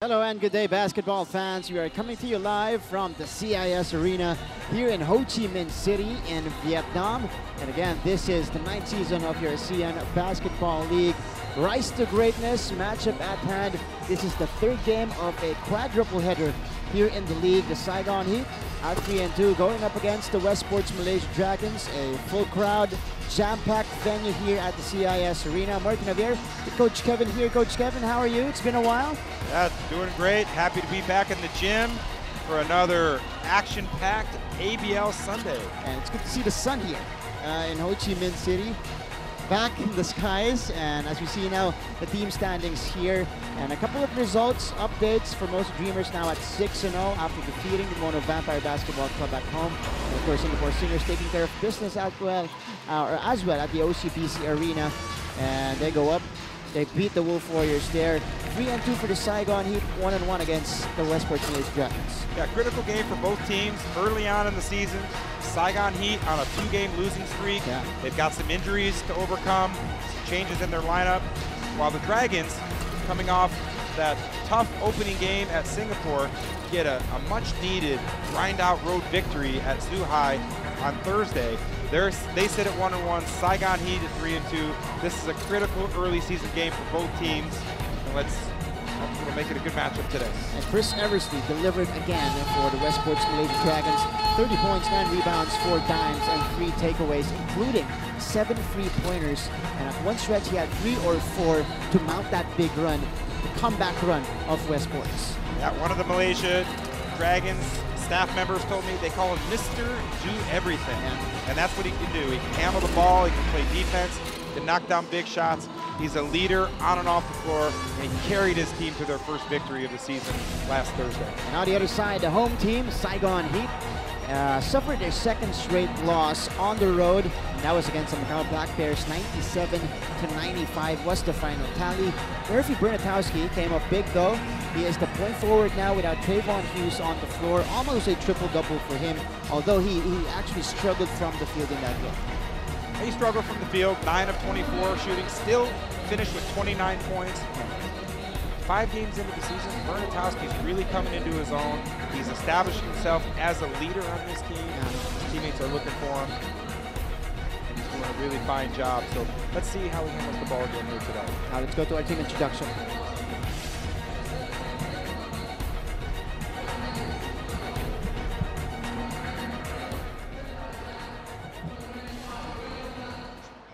Hello and good day, basketball fans. We are coming to you live from the CIS Arena here in Ho Chi Minh City in Vietnam. And again, this is the 9th season of your ASEAN Basketball League Rise to Greatness matchup at hand. This is the third game of a quadruple header here in the league. The Saigon Heat at 3-2 going up against the Westports Malaysia Dragons. A full crowd, jam-packed venue here at the CIS Arena. Martin Javier, Coach Kevin here. Coach Kevin, how are you? It's been a while. Yeah, doing great. Happy to be back in the gym for another action-packed ABL Sunday. And it's good to see the sun here in Ho Chi Minh City. Back in the skies, and as we see now, the team standings here, and a couple of results updates. Formosa Dreamers now at 6-0 after defeating the Mono Vampire Basketball Club at home. And of course, Singapore Slingers taking care of business as well at the OCBC Arena, and they go up. They beat the Wolf Warriors there. 3-2 for the Saigon Heat, 1-1 against the Westports Malaysia Dragons. Yeah, critical game for both teams early on in the season. Saigon Heat on a 2-game losing streak. Yeah. They've got some injuries to overcome, some changes in their lineup, while the Dragons, coming off that tough opening game at Singapore, get a much-needed grind-out road victory at Zhuhai on Thursday. They sit at 1-1, Saigon Heat at 3-2. This is a critical early season game for both teams, and we'll make it a good matchup today. And Chris Eversley delivered again for the Westports Malaysia Dragons. 30 points, 9 rebounds, 4 dimes, and 3 takeaways, including 7 3-pointers. And at one stretch, he had 3 or 4 to mount that big run, the comeback run of Westports. Yeah, one of the Malaysia Dragons staff members told me they call him Mr. Do Everything. Yeah. And that's what he can do. He can handle the ball, he can play defense, he can knock down big shots. He's a leader on and off the floor, and he carried his team to their first victory of the season last Thursday. And on the other side, the home team, Saigon Heat, suffered their second straight loss on the road. And that was against the Macau Black Bears. 97-95 was the final tally. Murphy Bernatowski came up big though. He is the point forward now without Trayvon Hughes on the floor. Almost a triple-double for him, although he actually struggled from the field in that game. He struggled from the field, 9 of 24 shooting, still finished with 29 points. 5 games into the season, Bernatowski's really coming into his own. He's established himself as a leader on this team. His teammates are looking for him, and he's doing a really fine job. So let's see how he handles the ball game here today. Now let's go to our team introduction.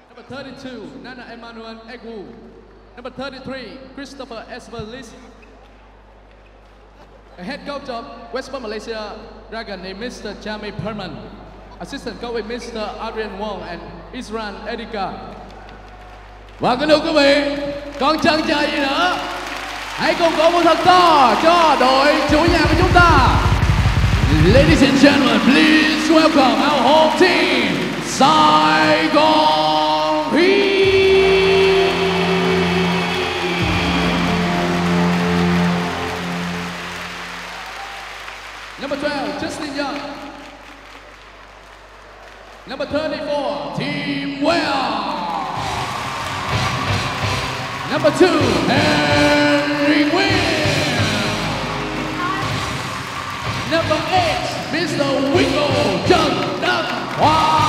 Number 32, Nana Emmanuel Egwu. Number 33, Christopher Esberlis. A head coach of Westports Malaysia Dragon named Mr. Jamie Perman. Assistant coach with Mr. Adrian Wong and Isran Edika. Và kính thưa quý vị, còn chần chờ gì nữa? Hãy cùng cổ vũ thật to cho đội chủ nhà của chúng ta. Ladies and gentlemen, please welcome our home team, Saigon Heat. Number 12, Justin Young. Number 34, Team Well. Number 2, Henry Wynn. Number 8, Mr. Wiggle Trần Đăng Hoa.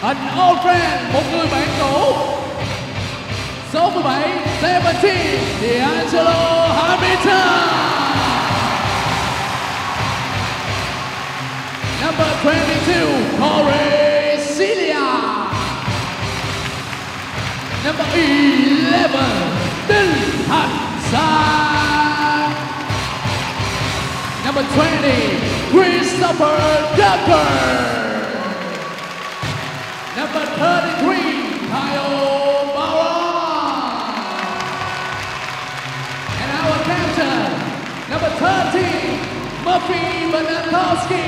An old friend, một người bạn cũ. Số 17, 17, D'Angelo Hamilton. Number 22, Corey Celia. Number 11, Đinh Thành Sang. Number 20, Christopher Ducker. Number 33, Kyle Bauer. And our captain, number 13, Murphy Bernatowski.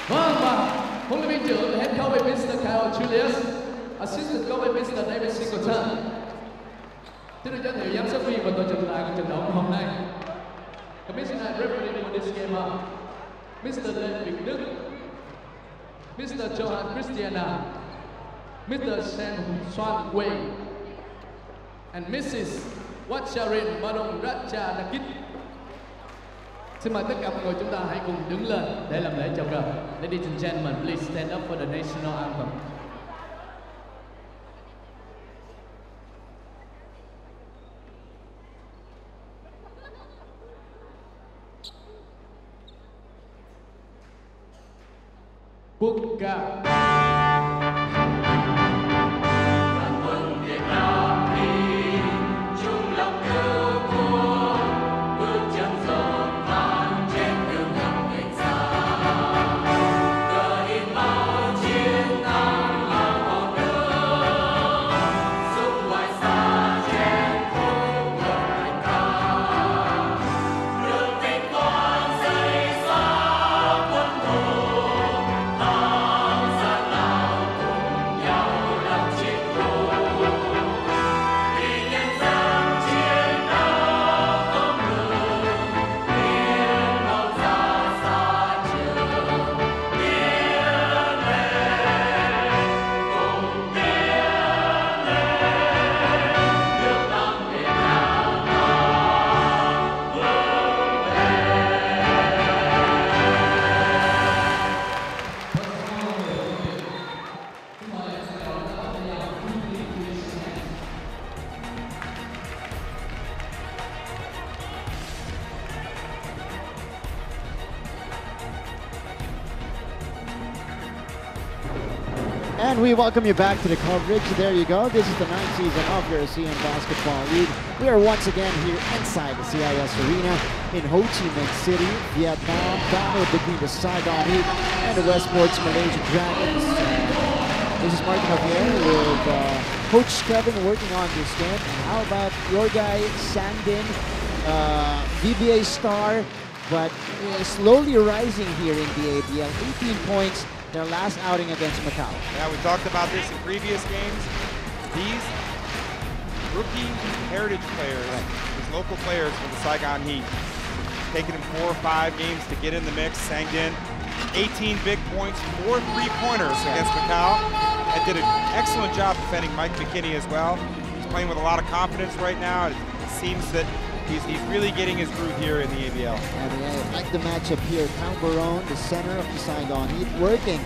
Vâng, và huấn luyện viên trưởng head coach Mr. Kyle Julius, assistant coach Mr. David Singleton. Xin được giới thiệu giám sát viên và tổ chức lại của trận đấu hôm nay. Commissioner referee for this game, Mr. Lê Việt Đức. Mr. Johan Christiana, Mr. Shen Xuan Wei, and Mrs. Wacharin Madong Ratchanakit. Xin mời tất cả mọi người chúng ta hãy cùng đứng lên để làm lễ chào cờ. Ladies and gentlemen, please stand up for the national anthem. Quốc ca. And we welcome you back to the coverage. There you go. This is the 9th season of your ASEAN Basketball League. We are once again here inside the CIS Arena in Ho Chi Minh City, Vietnam, battle between the Saigon Heat and the Westports Malaysia Dragons. This is Mark Javier with Coach Kevin working on this game. How about your guy, Sandin, VBA star, but slowly rising here in the ABL. 18 points. Their last outing against Macau. Yeah, we talked about this in previous games. These rookie heritage players, these local players from the Saigon Heat, taking them 4 or 5 games to get in the mix. Sangdin, 18 big points, 4 3-pointers against Macau, and did an excellent job defending Mike McKinney as well. He's playing with a lot of confidence right now. It seems that he's really getting his groove here in the ABL. And I like the matchup here. Kyle Barone, the center of the Saigon Heat, working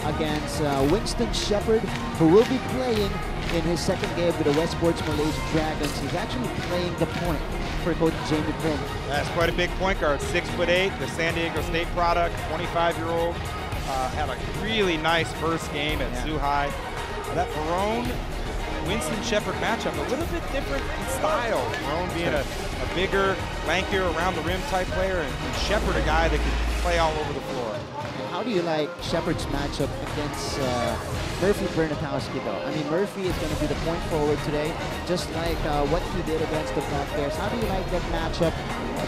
against Winston Shepard, who will be playing in his second game with the Westports Malaysia Dragons. He's actually playing the point for Coach Jamie Prim. That's quite a big point guard, 6'8", the San Diego State product, 25-year-old. Had a really nice first game at Zhu Hai. That Barone Winston Shepard matchup a little bit different in style. Barone being a bigger, lankier, around the rim type player, and Shepard a guy that can play all over the floor. How do you like Shepard's matchup against Murphy Bernatowski though? I mean, Murphy is going to be the point forward today, just like what he did against the Black Bears. How do you like that matchup?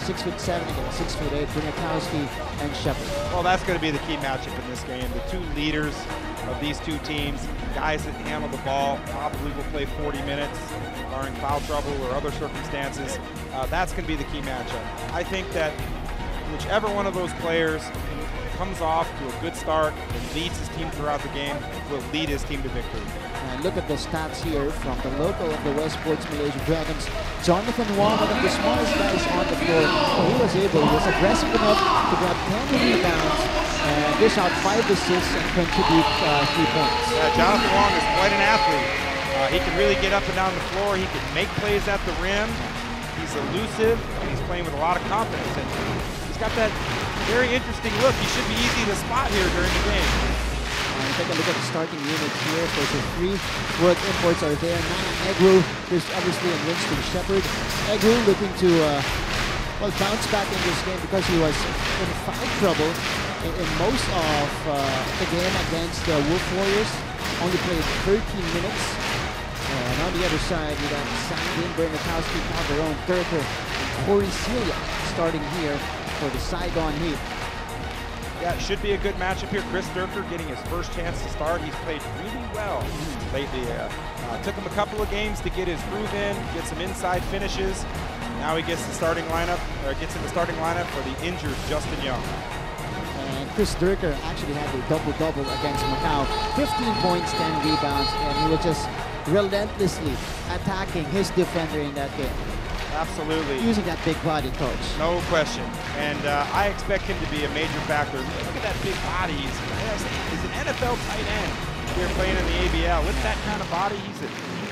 6'7" against 6'8", Bernatowski and Shepard. Well, that's going to be the key matchup in this game. The two leaders of these two teams, guys that handle the ball, probably will play 40 minutes, barring foul trouble or other circumstances. That's going to be the key matchup. I think that whichever one of those players comes off to a good start and leads his team throughout the game will lead his team to victory. And look at the stats here from the local of the Westports Malaysia Dragons. Jonathan Wong, one of the smallest guys on the floor. He was aggressive enough to grab 10 rebounds and dish out 5 assists and contribute 3 points. Yeah, Jonathan Wong is quite an athlete. He can really get up and down the floor. He can make plays at the rim. He's elusive and he's playing with a lot of confidence. And he's got that very interesting look. He should be easy to spot here during the game. Take a look at the starting unit here. For the 3 world imports are there. Nana Egru, Chris Eversley, and Winston Shepard. Egru looking to bounce back in this game because he was in foul trouble in most of the game against the Wolf Warriors. Only played 13 minutes. And on the other side, we got Sandin, Bernatowski, Calderon, Turker, and Corey Celia starting here for the Saigon Heat. Yeah, it should be a good matchup here. Chris Durker getting his first chance to start. He's played really well lately. Took him a couple of games to get his groove in, get some inside finishes. Now he gets the starting lineup, or gets in the starting lineup for the injured Justin Young. And Chris Durker actually had a double-double against Macau. 15 points, 10 rebounds, and he was just relentlessly attacking his defender in that game. Absolutely. Using that big body, coach. No question. And I expect him to be a major factor. Look at that big body. He's an NFL tight end here playing in the ABL. With that kind of body,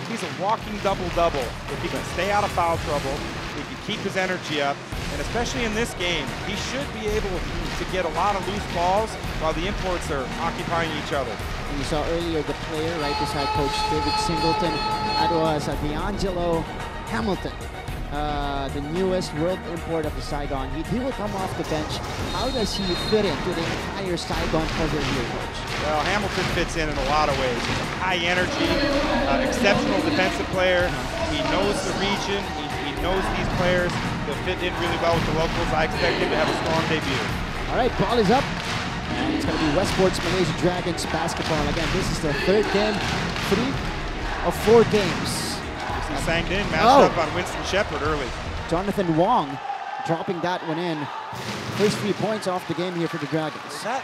he's a walking double-double. If he can stay out of foul trouble, he can keep his energy up, and especially in this game, he should be able to get a lot of loose balls while the imports are occupying each other. You saw earlier the player right beside Coach David Singleton. That was D'Angelo Hamilton, the newest world import of the Saigon Heat. He will come off the bench. How does he fit into the entire Saigon puzzle here, Coach? Well, Hamilton fits in a lot of ways. He's a high energy, exceptional defensive player. He knows the region. He knows these players. He'll fit in really well with the locals. I expect him to have a strong debut. All right, ball is up. And it's going to be Westports Malaysia Dragons basketball. Again, this is the third game, 3 of 4 games. Sang Din matched up on Winston Shepard early. Jonathan Wong dropping that one in. First 3 points off the game here for the Dragons. That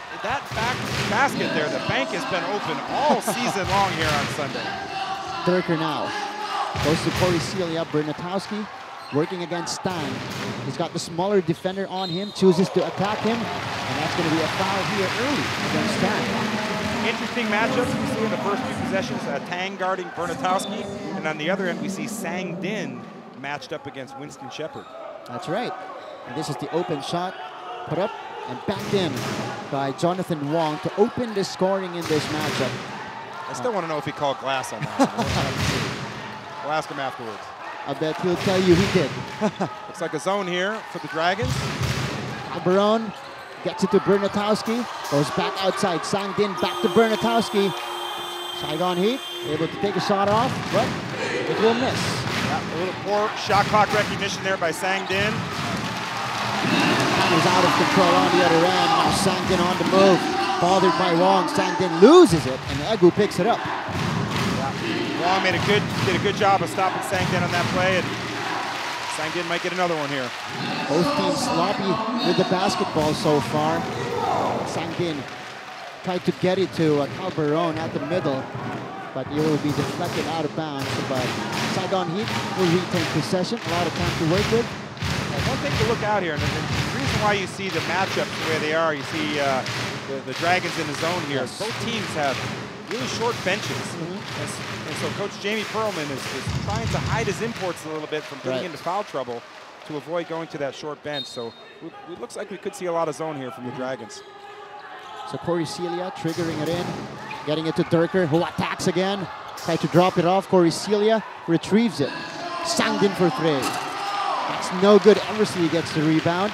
basket there, the bank has been open all season long here on Sunday. Durker now goes to Corey Celia. Bernatowski working against Stan. He's got the smaller defender on him, chooses to attack him, and that's going to be a foul here early against Stan. Interesting matchups we see in the first 2 possessions. Tang guarding Bernatowski, and on the other end we see Sang Din matched up against Winston Shepard. That's right. And this is the open shot, put up and backed in by Jonathan Wong to open the scoring in this matchup. I still want to know if he called glass on that. We'll ask him afterwards. I bet he'll tell you he did. Looks like a zone here for the Dragons. Albarone gets it to Bernatowski, goes back outside. Sang Din back to Bernatowski. Saigon Heat able to take a shot off, but it will miss. Yeah, a little poor shot clock recognition there by Sang Din. That was out of control on the other end. Now Sang Din on the move. Bothered by Wong. Sang Din loses it, and Egu picks it up. Wong did a good job of stopping Sang Din on that play, and Sang Din might get another one here. Both teams sloppy with the basketball so far. Sang Din tried to get it to Calberon at the middle, but it will be deflected out of bounds. But Saigon Heat will retain possession. A lot of time to work with. One thing to look out here, and the reason why you see the matchups the way they are, you see the Dragons in the zone here. Yes. Both teams have really short benches. And so Coach Jamie Perlman is trying to hide his imports a little bit from getting into foul trouble to avoid going to that short bench. So it looks like we could see a lot of zone here from the Dragons. So Corey Celia triggering it in, getting it to Durker, who attacks again. Tried to drop it off. Corey Celia retrieves it. Sang Din for 3. That's no good. Eversley gets the rebound.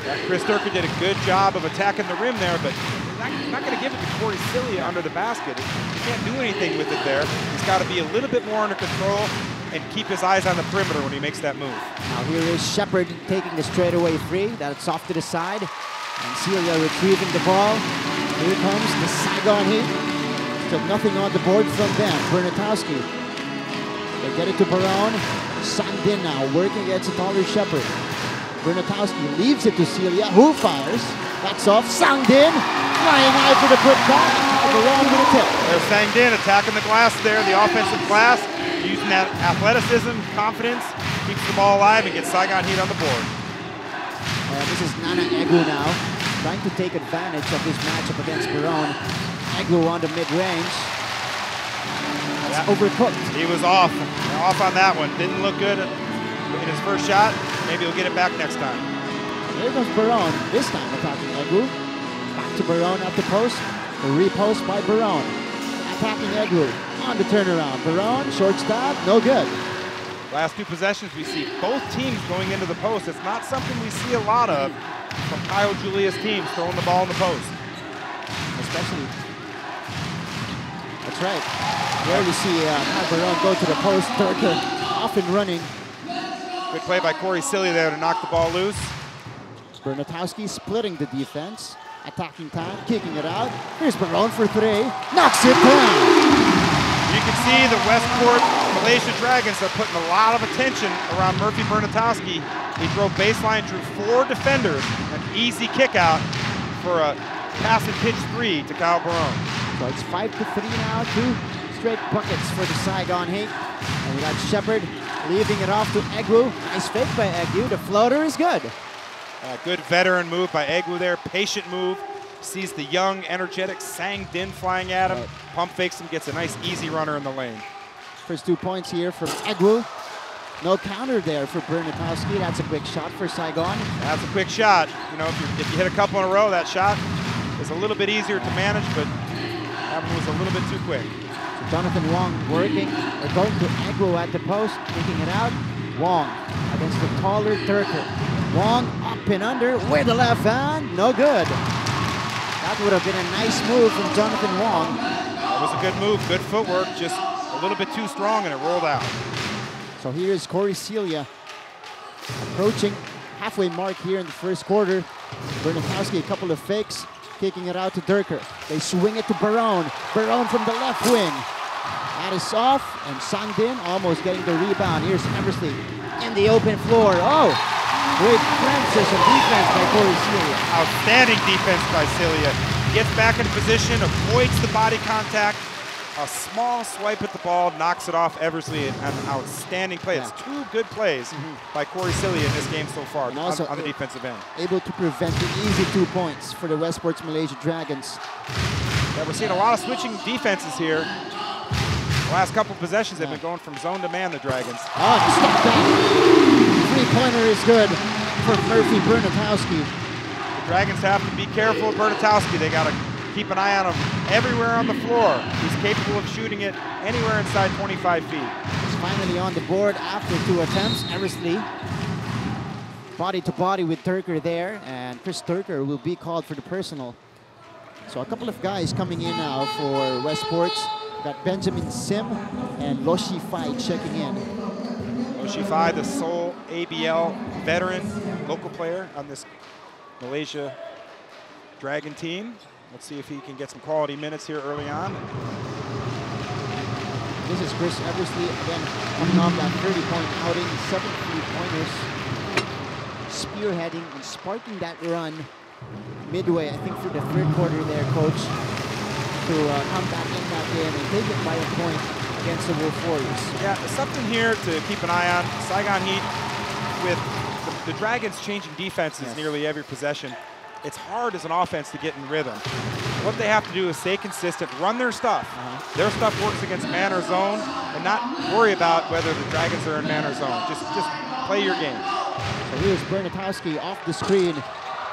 Yeah, Chris Durker did a good job of attacking the rim there, but not going to give it to Corey Celia under the basket. He can't do anything with it there. He's got to be a little bit more under control and keep his eyes on the perimeter when he makes that move. Now here is Shepard taking the straightaway free. That's off to the side. And Celia retrieving the ball. Here comes the Saigon Heat. Still nothing on the board from them. Bernatowski. They get it to Barone. Sang Din now working against a taller Shepard. Bernatowski leaves it to Celia, who fires. That's off. Sang Din flying high for the put back. Barone with a tip. There's Sang Din attacking the glass there, the offensive glass, using that athleticism, confidence, keeps the ball alive and gets Saigon Heat on the board. This is Nana Egu now, trying to take advantage of this matchup against Barone. Egu on the mid-range. That's overcooked. He was off on that one. Didn't look good in his first shot. Maybe he'll get it back next time. There goes Barone, this time attacking Egu. Back to Barone at the post. A repost by Barone. Attacking Egu on the turnaround. Barone, short stop, no good. Last 2 possessions, we see both teams going into the post. It's not something we see a lot of from Kyle Julia's teams throwing the ball in the post. Especially, that's right. Rarely see Kyle Barone go to the post. Durker off and running. Good play by Corey Celia there to knock the ball loose. Bernatowski splitting the defense. Attacking time, kicking it out. Here's Barone for 3. Knocks it down. You can see the Westport Malaysia Dragons are putting a lot of attention around Murphy Bernatowski. He drove baseline, drew 4 defenders, an easy kick out for a pass and pitch three to Kyle Barone. So it's 5-3 now, 2 straight buckets for the Saigon Heat. And we got Shepard leaving it off to Egwu. Nice fake by Egwu. The floater is good. Good veteran move by Egwu there. Patient move. Sees the young, energetic Sang Din flying at him. Pump fakes him, gets a nice easy runner in the lane. First 2 points here from Egwu. No counter there for Bernatowski. That's a quick shot for Saigon. That's a quick shot. You know, if you hit a couple in a row, that shot is a little bit easier to manage, but that one was a little bit too quick. So Jonathan Wong working. They're going to Egwu at the post, kicking it out. Wong against the taller Turker. Wong up and under with the left hand. No good. That would have been a nice move from Jonathan Wong. That was a good move, good footwork, just a little bit too strong and it rolled out. So here's Corey Celia approaching halfway mark here in the first quarter. Bernatowski, a couple of fakes, kicking it out to Durker. They swing it to Barone. Barone from the left wing. That is off, and Sangdin almost getting the rebound. Here's Eversley in the open floor. Oh, great transition defense by Corey Celia. Outstanding defense by Celia. Gets back in position, avoids the body contact. A small swipe at the ball, knocks it off Eversley. An outstanding play. It's 2 good plays by Corey Celia in this game so far on the defensive end. Able to prevent the easy 2 points for the Westports Malaysia Dragons. Yeah, we're seeing a lot of switching defenses here. The last couple possessions have been going from zone to man, the Dragons. Oh, step back. 3-pointer is good for Murphy Bernatowski. The Dragons have to be careful of Bernatowski. They got to keep an eye on him everywhere on the floor. He's capable of shooting it anywhere inside 25 feet. He's finally on the board after 2 attempts. Eversley body to body with Turker there, and Chris Turker will be called for the personal. So a couple of guys coming in now for Westports. Got Benjamin Sim and Loshi Fai checking in. Loshi Fai, the sole ABL veteran, local player on this Malaysia Dragon team. Let's see if he can get some quality minutes here early on. This is Chris Eversley, again, coming off that 30-point outing, 7 3-pointers, spearheading and sparking that run midway, I think, for the 3rd quarter there, Coach, to come back in that game and take it by a point against the Wolf Warriors. Yeah, something here to keep an eye on. Saigon Heat, with the Dragons changing defenses nearly every possession. It's hard as an offense to get in rhythm. What they have to do is stay consistent, run their stuff. Their stuff works against man or zone, and not worry about whether the Dragons are in man or zone. Just play your game. So here's Bernatowski off the screen,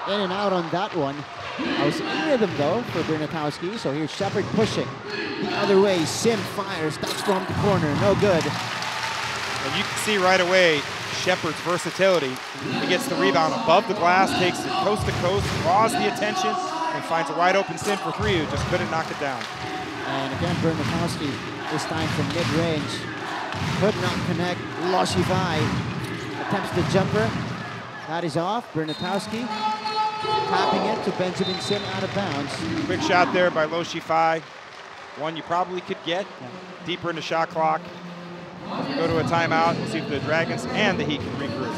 in and out on that one. I was in rhythm though for Bernatowski. So here's Shepard pushing the other way. Sim fires, that's from the corner, no good. And you can see right away Shepard's versatility. He gets the rebound above the glass, takes it coast to coast, draws the attention, and finds a wide open Sim for 3 who just couldn't knock it down. And again, Bernatowski, this time from mid-range. Could not connect. Loshivai attempts the jumper. That is off. Bernatowski tapping it to Benjamin Sim out of bounds. Quick shot there by Loshivai. One you probably could get deeper into shot clock. As we go to a timeout, we'll see if the Dragons and the Heat can regroup.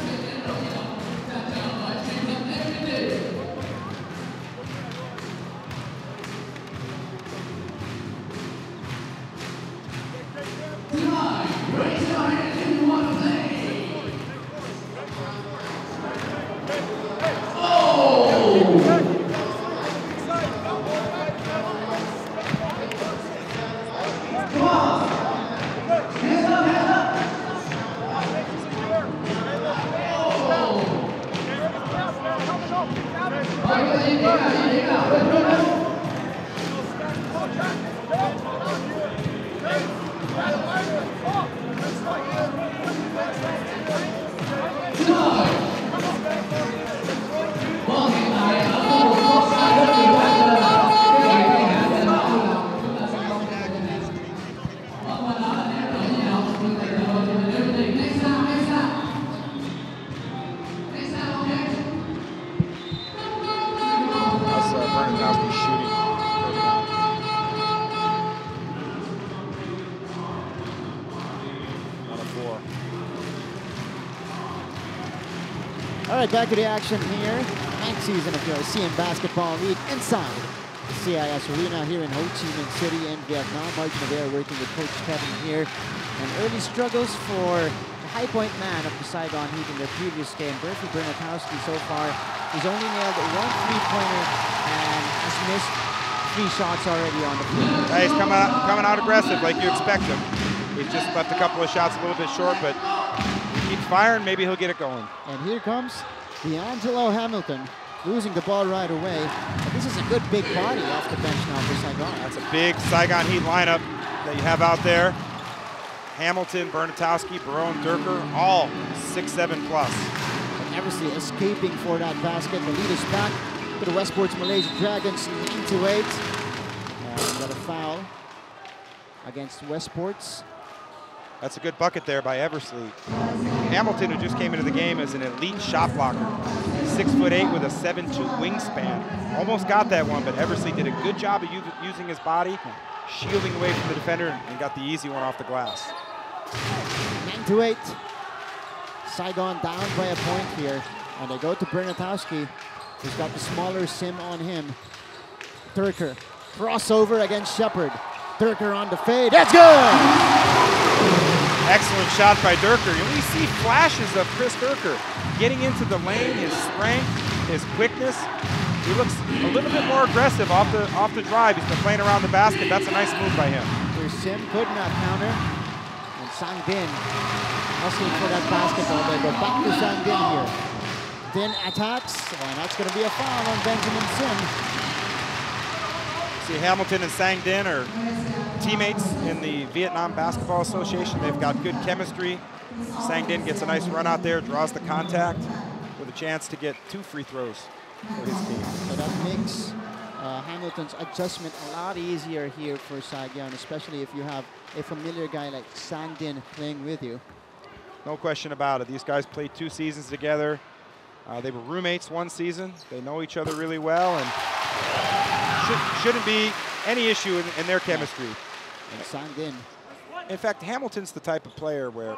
All right, back to the action here. 9th season of your ASEAN Basketball League inside the CIS Arena here in Ho Chi Minh City in Vietnam. Martin there working with Coach Kevin here. And early struggles for the high point man of the Saigon Heat in their previous game. Berfi Bernatowski so far, he's only nailed 1 3-pointer and has missed 3 shots already on the floor. He's coming out aggressive like you expect him. He's just left a couple of shots a little bit short, but he keeps firing, maybe he'll get it going. And here comes D'Angelo Hamilton, losing the ball right away. But this is a good big body off the bench now for Saigon. That's a big Saigon Heat lineup that you have out there. Hamilton, Bernatowski, Barone, Durker, all 6'7" plus. And Eversley escaping for that basket. The lead is back to the Westports Malaysia Dragons, 9-8. And we got a foul against Westports. That's a good bucket there by Eversley. Hamilton, who just came into the game as an elite shot blocker. 6'8" with a 7'2" wingspan. Almost got that one, but Eversley did a good job of using his body, shielding away from the defender, and got the easy one off the glass. 9-8. Saigon down by a point here. And they go to Bernatowski, who's got the smaller sim on him. Durker, crossover against Shepard. Durker on the fade, that's good! Excellent shot by Durker. You only see flashes of Chris Durker getting into the lane, his strength, his quickness. He looks a little bit more aggressive off the drive. He's been playing around the basket. That's a nice move by him. Here's Sim, could not counter. And Sang Din hustling for that basketball. They go back to Sang Din here. Din attacks, and that's going to be a foul on Benjamin Sim. See, Hamilton and Sang Din are teammates in the Vietnam Basketball Association. They've got good chemistry. Sang Din gets a nice run out there, draws the contact with a chance to get 2 free throws for his team. So that makes Hamilton's adjustment a lot easier here for Saigon, especially if you have a familiar guy like Sang Din playing with you. No question about it. These guys played 2 seasons together. They were roommates 1 season. They know each other really well, and shouldn't be any issue in their chemistry. And Sang Din. In fact, Hamilton's the type of player where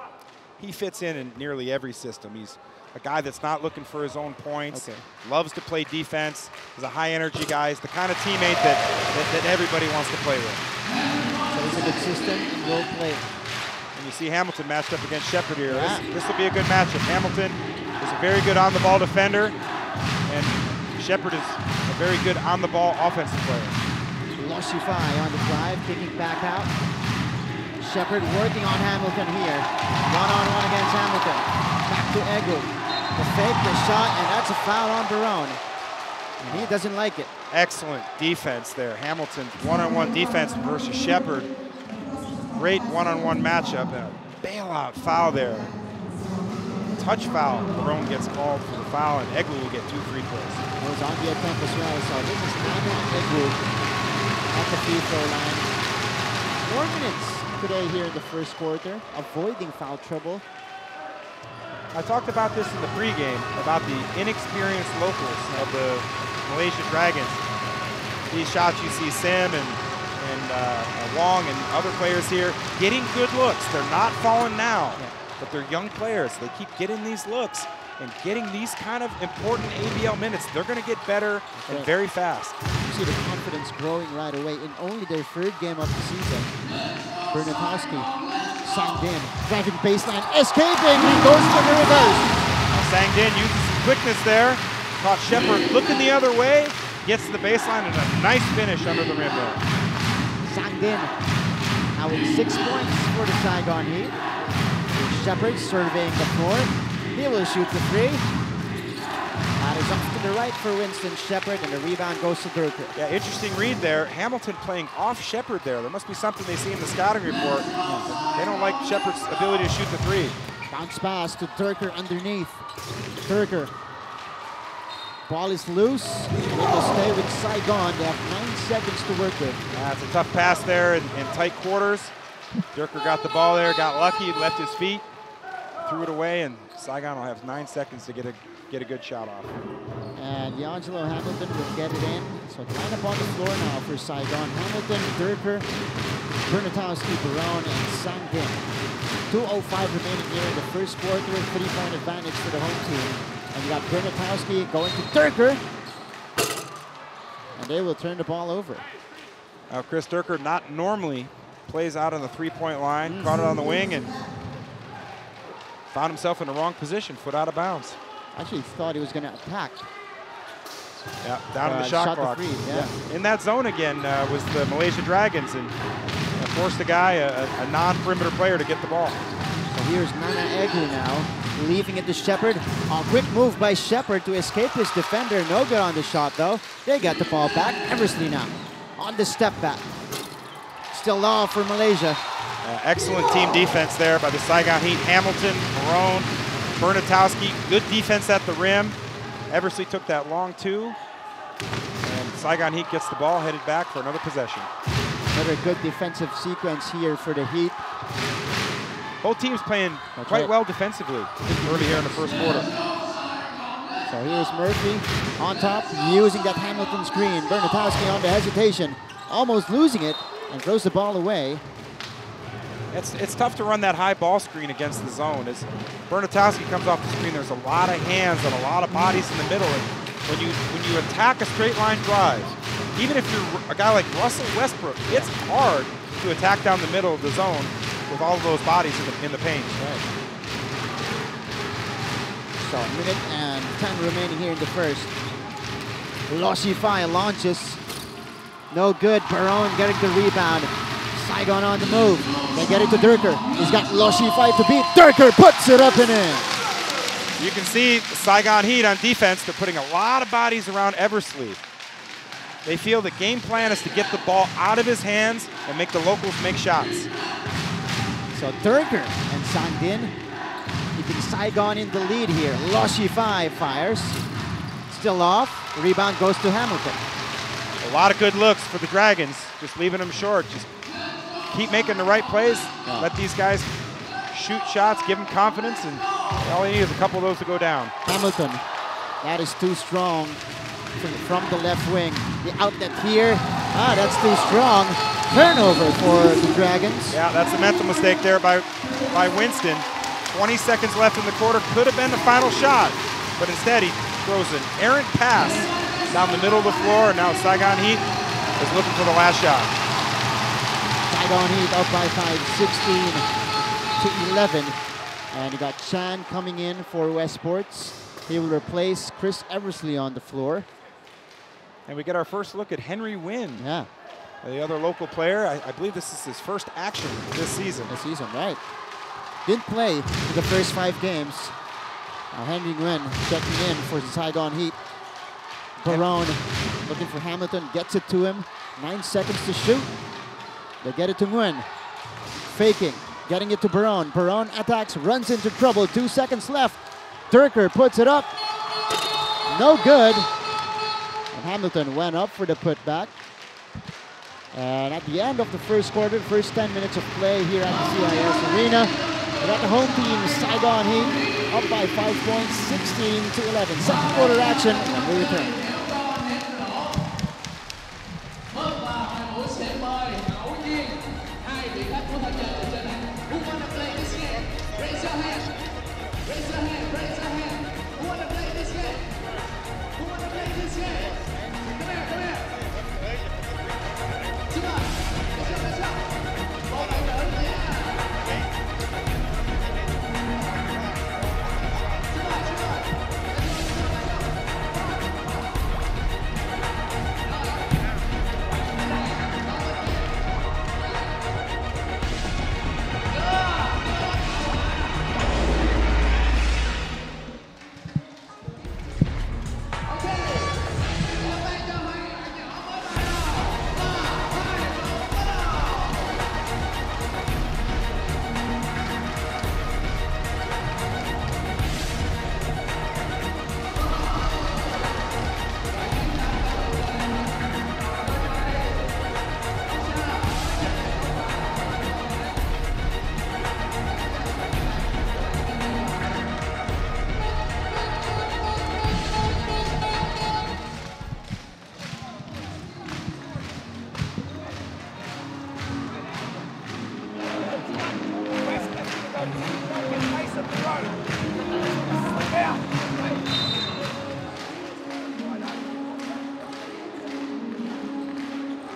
he fits in nearly every system. He's a guy that's not looking for his own points, loves to play defense, is a high-energy guy. He's the kind of teammate that everybody wants to play with. So it's a good system and role play. And you see Hamilton matched up against Shepard here. Yeah. This will be a good matchup. Hamilton is a very good on-the-ball defender, and Shepard is a very good on-the-ball offensive player. Loshify on the drive, kicking back out. Shepard working on Hamilton here. One-on-one against Hamilton. Back to Egu. The fake, the shot, and that's a foul on Barone. And he doesn't like it. Excellent defense there. Hamilton, one-on-one defense versus Shepard. Great one-on-one matchup, and a bailout foul there. Touch foul. Barone gets called for the foul, and Egu will get 2 free throws. It was on the attempt as well, so this is Hamilton Egu at the free throw line. 4 minutes today here in the first quarter, avoiding foul trouble. I talked about this in the pregame, about the inexperienced locals of the Malaysia Dragons. These shots you see Sim and Wong and other players here getting good looks. They're not falling now, but they're young players. They keep getting these looks and getting these kind of important ABL minutes. They're going to get better and very fast. You see the confidence growing right away in only their 3rd game of the season. Bernatowski, Sang Din, driving baseline, escaping, and goes for the reverse. Sang Din uses some quickness there. Caught Shepard looking the other way, gets to the baseline, and a nice finish under the rim there. Sang Din now with 6 points for the Saigon Heat. Shepard surveying the floor. He will shoot the 3. That is off to the right for Winston Shepard, and the rebound goes to Durker. Yeah, interesting read there. Hamilton playing off Shepard there. There must be something they see in the scouting report. They don't like Shepard's ability to shoot the 3. Bounce pass to Durker underneath. Durker. Ball is loose. It will stay with Saigon. They have 9 seconds to work with. It's a tough pass there in tight quarters. Durker got the ball there, got lucky, left his feet, threw it away, and Saigon will have 9 seconds to get a good shot off. And D'Angelo Hamilton will get it in. So line up on the floor now for Saigon. Hamilton, Durker, Bernatowski, Barone, and Sang Din. 2:05 remaining here in the first quarter. 3-point advantage for the home team. And you got Bernatowski going to Durker. And they will turn the ball over. Now Chris Durker not normally plays out on the three-point line, caught it on the wing and found himself in the wrong position, foot out of bounds. Actually thought he was going to attack. Yeah, down in the shot clock. Yeah. In that zone again was the Malaysia Dragons and forced a guy, a non-perimeter player, to get the ball. So here's Nana Egu now, leaving it to Shepard. A quick move by Shepard to escape his defender. No good on the shot though. They got the ball back. Eversley now on the step back. Still law for Malaysia. Excellent team defense there by the Saigon Heat. Hamilton, Marone, Bernatowski, good defense at the rim. Eversley took that long two. And Saigon Heat gets the ball, headed back for another possession. Another good defensive sequence here for the Heat. Both teams playing quite well defensively early here in the first quarter. So here's Murphy on top, using that Hamilton screen. Bernatowski on the hesitation, almost losing it, and throws the ball away. It's tough to run that high ball screen against the zone. As Bernatowski comes off the screen, there's a lot of hands and a lot of bodies in the middle. And when you attack a straight line drive, even if you're a guy like Russell Westbrook, it's hard to attack down the middle of the zone with all of those bodies in the paint. Right. So a minute and 10 remaining here in the first. Loshify launches. No good. Barone getting the rebound. Saigon on the move. They get it to Durker. He's got Loshify to beat. Durker puts it up and in. You can see Saigon Heat on defense. They're putting a lot of bodies around Eversley. They feel the game plan is to get the ball out of his hands and make the locals make shots. So Durker and Sangdin keeping Saigon in the lead here. Loshify fires. Still off. Rebound goes to Hamilton. A lot of good looks for the Dragons. Just leaving them short. Just keep making the right plays. Yeah. Let these guys shoot shots, give them confidence, and all you need is a couple of those to go down. Hamilton, that is too strong from the left wing. The outlet here, that's too strong. Turnover for the Dragons. Yeah, that's a mental mistake there by Winston. 20 seconds left in the quarter, could have been the final shot, but instead he throws an errant pass down the middle of the floor, and now Saigon Heat is looking for the last shot. Saigon Heat up by 5, 16 to 11. And you got Chan coming in for Westports. He will replace Chris Eversley on the floor. And we get our first look at Henry Wynn. Yeah. The other local player. I believe this is his first action this season. This season, right. Didn't play in the first 5 games. Henry Wynn checking in for the Saigon Heat. Barone looking for Hamilton, gets it to him. 9 seconds to shoot. They get it to Nguyen. Faking, getting it to Barone. Barone attacks, runs into trouble. 2 seconds left. Durker puts it up. No good. And Hamilton went up for the putback. And at the end of the first quarter, first 10 minutes of play here at the CIS Arena, we got the home team, Saigon Heat, up by 5 points, 16 to 11. Second quarter action, and we return.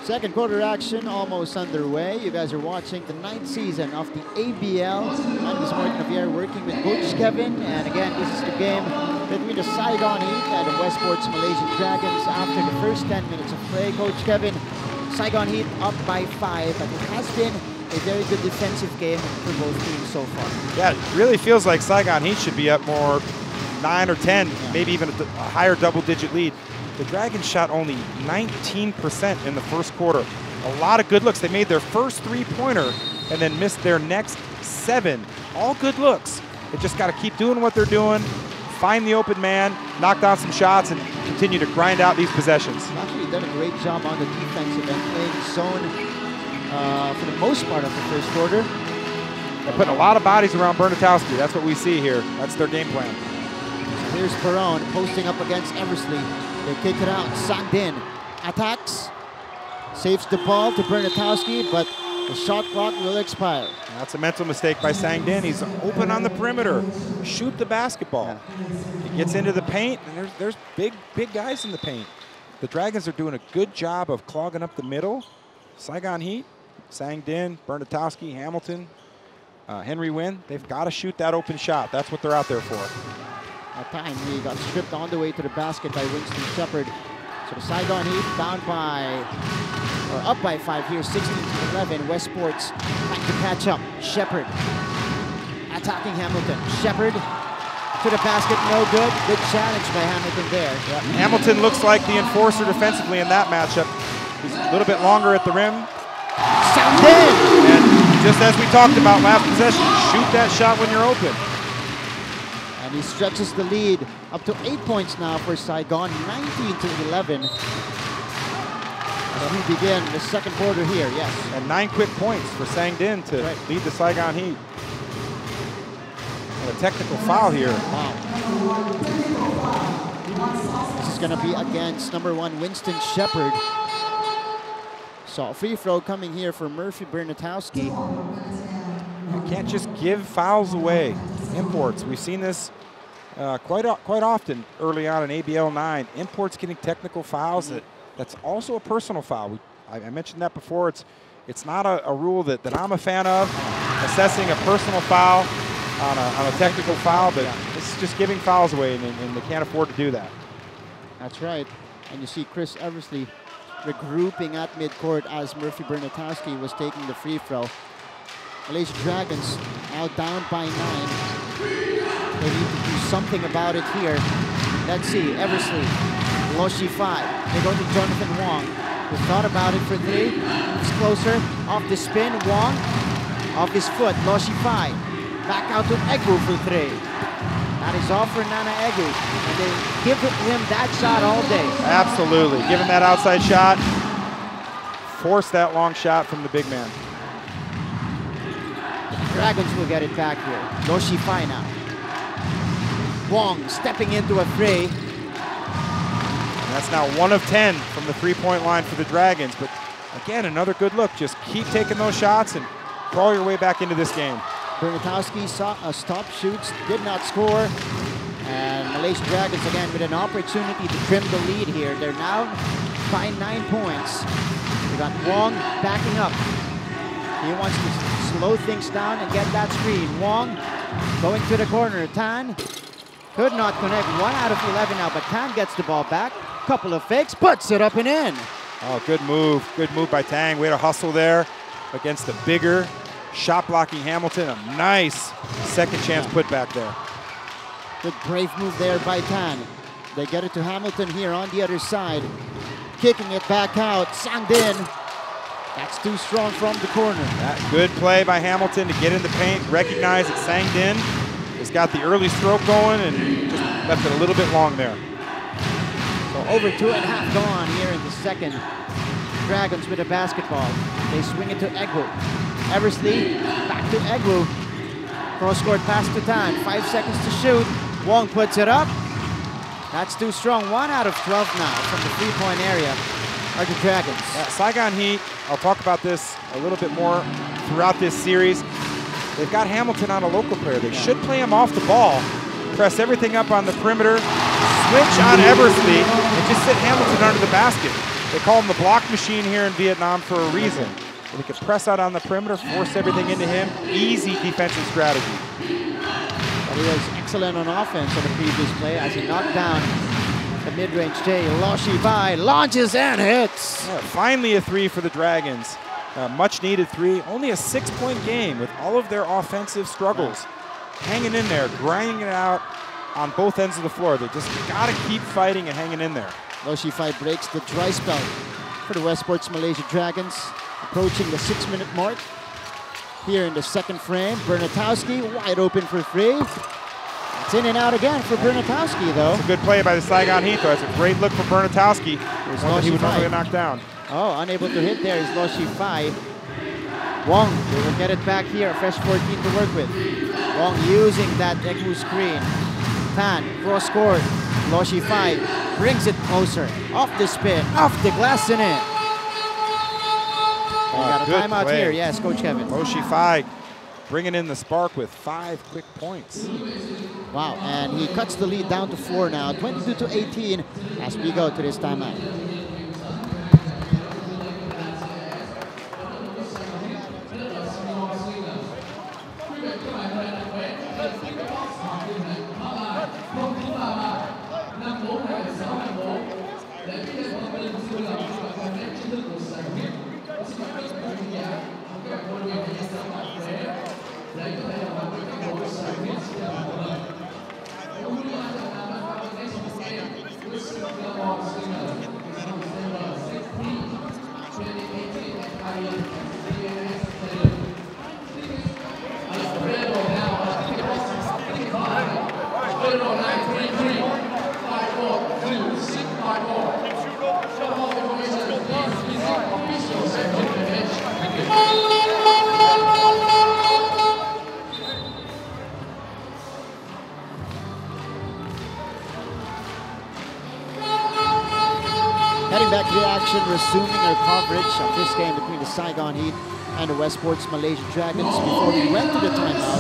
Second quarter action almost underway. You guys are watching the 9th season of the ABL. I'm Martin Javier working with Coach Kevin. And again, this is the game between the Saigon Heat and the Westports Malaysian Dragons. After the first 10 minutes of play, Coach Kevin, Saigon Heat up by 5, but it has been a very good defensive game for both teams so far. Yeah, it really feels like Saigon Heat should be up more 9 or 10, maybe even a higher double-digit lead. The Dragons shot only 19% in the first quarter. A lot of good looks. They made their first three-pointer and then missed their next 7. All good looks. They just got to keep doing what they're doing, find the open man, knock down some shots, and continue to grind out these possessions. Actually done a great job on the defensive end, playing zone for the most part of the first quarter. They're putting a lot of bodies around Bernatowski. That's what we see here. That's their game plan. So here's Perron posting up against Eversley. They kick it out. Sangdin attacks, saves the ball to Bernatowski, but the shot clock will expire. That's a mental mistake by Sangdin. He's open on the perimeter. Shoot the basketball. He gets into the paint, and there's big guys in the paint. The Dragons are doing a good job of clogging up the middle. Saigon Heat, Sangdin, Bernatowski, Hamilton, Henry Wynn, they've got to shoot that open shot. That's what they're out there for. At time, he got stripped on the way to the basket by Winston Shepard. So the Saigon Heat up by 5 here, 16-11. Westports trying to catch up. Shepard attacking Hamilton. Shepard to the basket, no good. Good challenge by Hamilton there. Yeah. Hamilton looks like the enforcer defensively in that matchup. He's a little bit longer at the rim. And just as we talked about last possession, shoot that shot when you're open. And he stretches the lead up to 8 points now for Saigon, 19-11. As we begin the second quarter here, yes. And 9 quick points for Sangdin to lead the Saigon Heat. And a technical foul here. Wow. This is going to be against number 1, Winston Shepard. So a free throw coming here for Murphy Bernatowski. You can't just give fouls away. Imports, we've seen this quite often early on in ABL 9. Imports getting technical fouls. That's also a personal foul. I mentioned that before. It's not a rule that I'm a fan of, assessing a personal foul on a technical foul, but it's just giving fouls away, and they can't afford to do that. That's right. And you see Chris Eversley regrouping at midcourt as Murphy Bernatowski was taking the free throw. Malaysia Dragons now down by 9. They need to do something about it here. Let's see, Eversley, Loshi 5. They go to Jonathan Wong. Who thought about it for 3. It's closer, off the spin, Wong, off his foot, Loshi 5. Back out to Egu for 3. That is all for Nana Egu. And they give him that shot all day. Absolutely, give him that outside shot. Force that long shot from the big man. Dragons will get it back here. Loshi 5 now. Wong stepping into a fray. And that's now 1 of 10 from the three-point line for the Dragons. But again, another good look. Just keep taking those shots and crawl your way back into this game. Bernatowski stop shoots, did not score. And Malaysia Dragons again with an opportunity to trim the lead here. They're now by 9 points. We got Wong backing up. He wants to slow things down and get that screen. Wong going to the corner. Tan could not connect. 1 out of 11 now, but Tan gets the ball back. Couple of fakes, puts it up and in. Oh, good move. Good move by Tang. Way to hustle there against the bigger shot blocking Hamilton. A nice second chance putback there. Good brave move there by Tan. They get it to Hamilton here on the other side. Kicking it back out. Sangdin. That's too strong from the corner. That good play by Hamilton to get in the paint. Recognize that Sangdin has got the early stroke going and just left it a little bit long there. So over 2.5 gone here in the second. Dragons with a basketball. They swing it to Egu. Eversley back to Egu. Cross-court pass to Tan. 5 seconds to shoot. Wong puts it up. That's too strong. 1 out of 12 now from the three-point area are the Dragons. Saigon Heat, I'll talk about this a little bit more throughout this series. They've got Hamilton on a local player. They should play him off the ball, press everything up on the perimeter, switch on Eversley, and just sit Hamilton under the basket. They call him the block machine here in Vietnam for a reason. They can press out on the perimeter, force everything into him. Easy defensive strategy. But he was excellent on offense on the previous play as he knocked down the mid-range J. Lo Shi-Fai launches and hits. Yeah, finally a three for the Dragons. Much needed three. Only a 6-point game with all of their offensive struggles. Hanging in there, grinding it out on both ends of the floor. They just got to keep fighting and hanging in there. Lo Shi-Fai breaks the dry spell for the Westports Malaysia Dragons, approaching the 6-minute mark. Here in the second frame, Bernatowski wide open for three. It's in and out again for Bernatowski, though. It's a good play by the Saigon Heat, though. It's a great look for Bernatowski. One he would normally knock down. Oh, unable to hit there is Lo Shi-Fai. Wong, they will get it back here. Fresh 14 to work with. Wong using that Egwu screen. Tan, cross court. Lo Shi-Fai brings it closer. Off the spin, off the glass and in. We got a timeout play. here. Yes, Coach Kevin. Lo Shi-Fai bringing in the spark with 5 quick points. Wow, and he cuts the lead down to 4 now. 22-18 as we go to this timeout. Heading back to the action, resuming our coverage of this game between the Saigon Heat and the Westports Malaysia Dragons. Before we went to the timeout,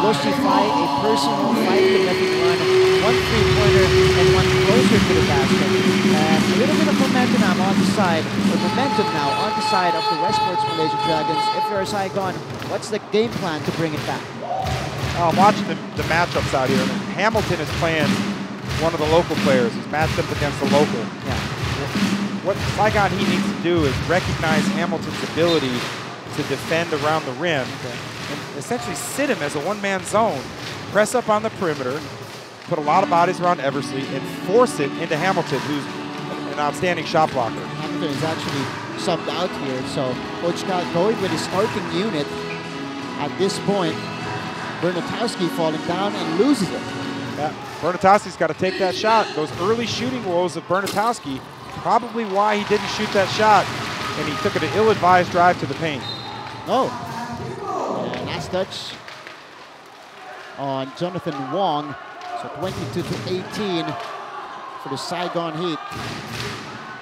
Lo Shi-Fai, a personal 5-to-11 run, 1 3-pointer, and 1 closer to the basket. And a little bit of momentum now on the side, of the Westports Malaysia Dragons. If you're Saigon, what's the game plan to bring it back? I'm watching the matchups out here. Hamilton is playing one of the local players. He's matched up against the local. Yeah. What Saigon Heat needs to do is recognize Hamilton's ability to defend around the rim and essentially sit him as a one-man zone, press up on the perimeter, put a lot of bodies around Eversley, and force it into Hamilton, who's an outstanding shot blocker. Hamilton is actually subbed out here, so Coach Scott going with his starting unit at this point. Bernatowski falling down and loses it. Yeah, Bernatowski's got to take that shot. Those early shooting woes of Bernatowski, probably why he didn't shoot that shot, and he took it an ill-advised drive to the paint. Oh, and last touch on Jonathan Wong. So 22-18 for the Saigon Heat.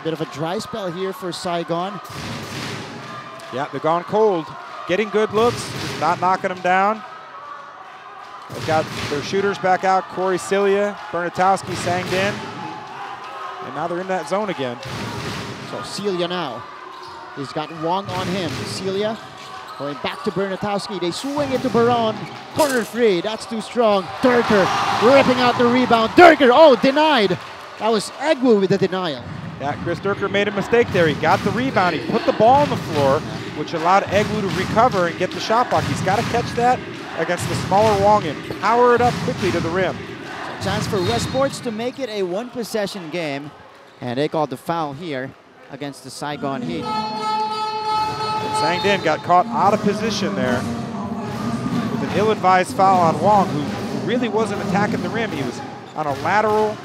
Bit of a dry spell here for Saigon. Yeah, they're gone cold. Getting good looks, just not knocking them down. They've got their shooters back out. Corey Cilia, Bernatowski, Sangdin. And now they're in that zone again. So Cilia now. He's got Wong on him. Cilia going back to Bernatowski. They swing it to Baron. Corner three. That's too strong. Durker ripping out the rebound. Durker, oh, denied. That was Egwu with the denial. Yeah, Chris Durker made a mistake there. He got the rebound. He put the ball on the floor, which allowed Egwu to recover and get the shot block. He's got to catch that against the smaller Wong and power it up quickly to the rim. So chance for Westports to make it a one-possession game. And they called the foul here against the Saigon Heat. And Sangdin got caught out of position there with an ill-advised foul on Wong, who really wasn't attacking the rim. He was on a lateral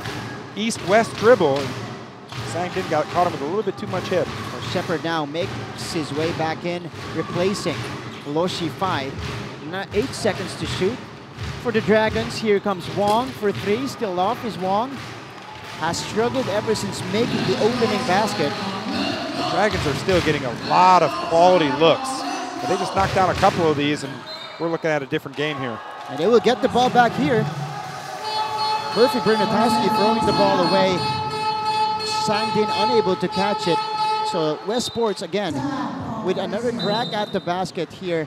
east-west dribble. And Sangdin caught him with a little bit too much hit. So Shepard now makes his way back in, replacing Lo Shi-Fai. 8 seconds to shoot for the Dragons. Here comes Wong for three. Still off is Wong. Has struggled ever since making the opening basket. The Dragons are still getting a lot of quality looks. But they just knocked down a couple of these, and we're looking at a different game here. And they will get the ball back here. Perfect Bernatowski throwing the ball away. Sangdin unable to catch it. So Westports again with another crack at the basket here.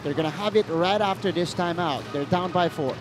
They're going to have it right after this timeout. They're down by 4.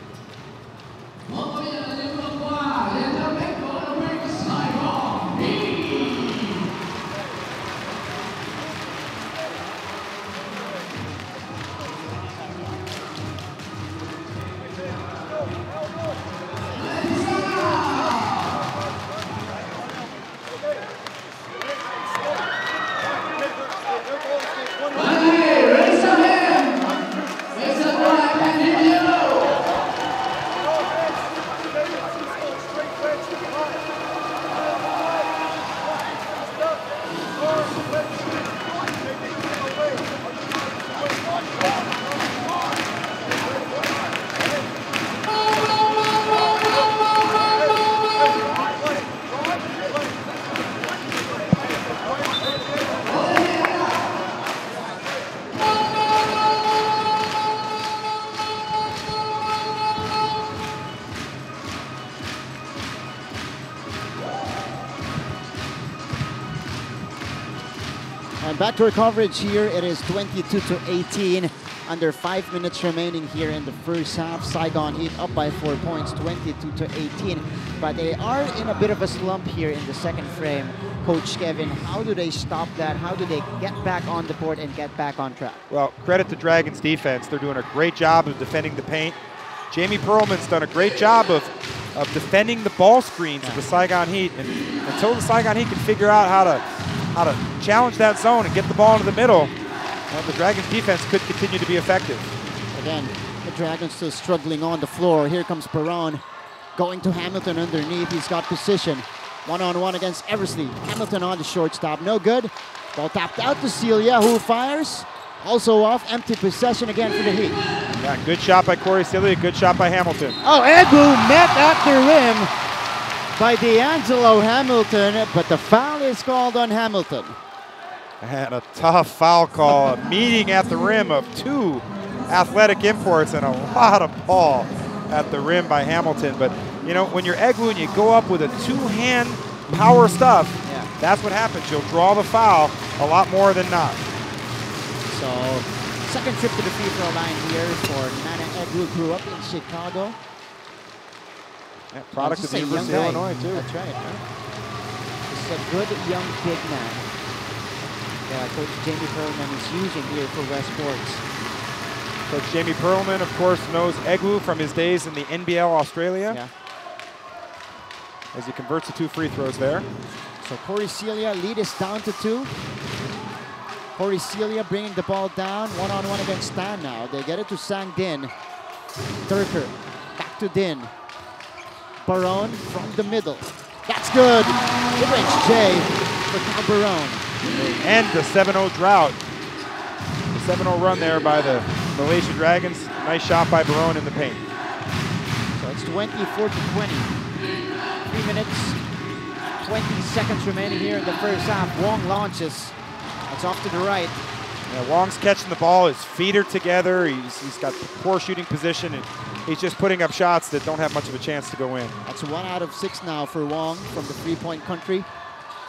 And back to our coverage here. It is 22-18. Under 5 minutes remaining here in the first half. Saigon Heat up by 4 points, 22-18. But they are in a bit of a slump here in the second frame. Coach Kevin, how do they stop that? How do they get back on the board and get back on track? Well, credit to Dragons defense. They're doing a great job of defending the paint. Jamie Perlman's done a great job of defending the ball screens of the Saigon Heat. And until the Saigon Heat can figure out how to challenge that zone and get the ball into the middle, well, the Dragons defense could continue to be effective. Again, the Dragons still struggling on the floor. Here comes Perron going to Hamilton underneath. He's got position. One-on-one against Eversley. Hamilton on the shortstop. No good. Ball tapped out to Celia, who fires. Also off. Empty possession again for the Heat. Yeah, good shot by Corey Celia. Good shot by Hamilton. Oh, Egu met at the rim by D'Angelo Hamilton, but the foul is called on Hamilton. And a tough foul call. A meeting at the rim of two athletic imports and a lot of ball at the rim by Hamilton. But, you know, when you're Egu and you go up with a two-hand power stuff, that's what happens. You'll draw the foul a lot more than not. So, second trip to the free throw line here for Nana Egu, grew up in Chicago. Yeah, product of the University of Illinois, too. That's right. This is a good young big man. Coach Jamie Perlman is using here for Westports. Coach Jamie Perlman, of course, knows Egu from his days in the NBL Australia. Yeah. As he converts the 2 free throws there. So Corey Celia, lead is down to 2. Corey Celia bringing the ball down, one-on-one against Stan now. They get it to Sang Din. Durker, back to Din. Barone from the middle. That's good. Good Jay for Cal Barone. And the 7-0 drought. The 7-0 run there by the Malaysia Dragons. Nice shot by Barone in the paint. So it's 24-20. 3 minutes, 20 seconds remaining here in the first half. Wong launches. It's off to the right. Yeah, Wong's catching the ball. His feet are together. He's got poor shooting position, and he's just putting up shots that don't have much of a chance to go in. That's 1 out of 6 now for Wong from the three-point country.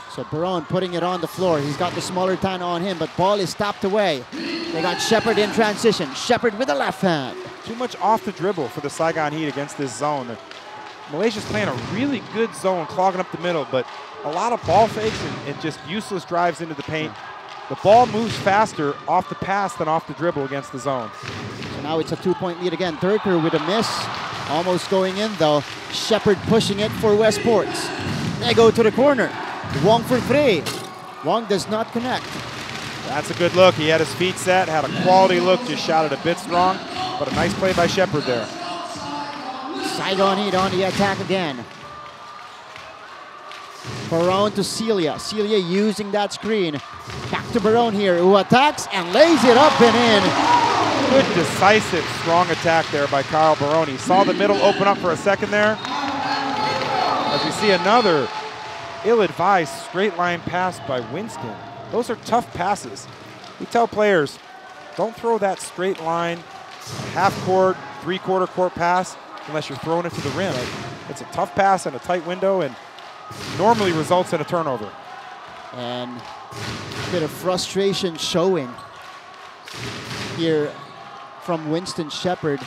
So Barone putting it on the floor. He's got the smaller tan on him, but ball is stopped away. They got Shepard in transition. Shepard with the left hand. Too much off the dribble for the Saigon Heat against this zone. Malaysia's playing a really good zone, clogging up the middle, but a lot of ball fakes and just useless drives into the paint. The ball moves faster off the pass than off the dribble against the zone. So now it's a 2-point lead again. Durker with a miss. Almost going in though. Shepard pushing it for Westports. They go to the corner. Wong for 3. Wong does not connect. That's a good look. He had his feet set, had a quality look, just shot it a bit strong, but a nice play by Shepard there. Saigon Heat on the attack again. Barone to Celia. Celia using that screen. Back to Barone here, who attacks and lays it up and in. Good, decisive, strong attack there by Kyle Barone. He saw the middle open up for a second there. As we see another ill-advised straight line pass by Winston. Those are tough passes. We tell players, don't throw that straight line, half-court, three-quarter court pass unless you're throwing it to the rim. It's a tough pass in a tight window and normally results in a turnover. And a bit of frustration showing here from Winston Shepard.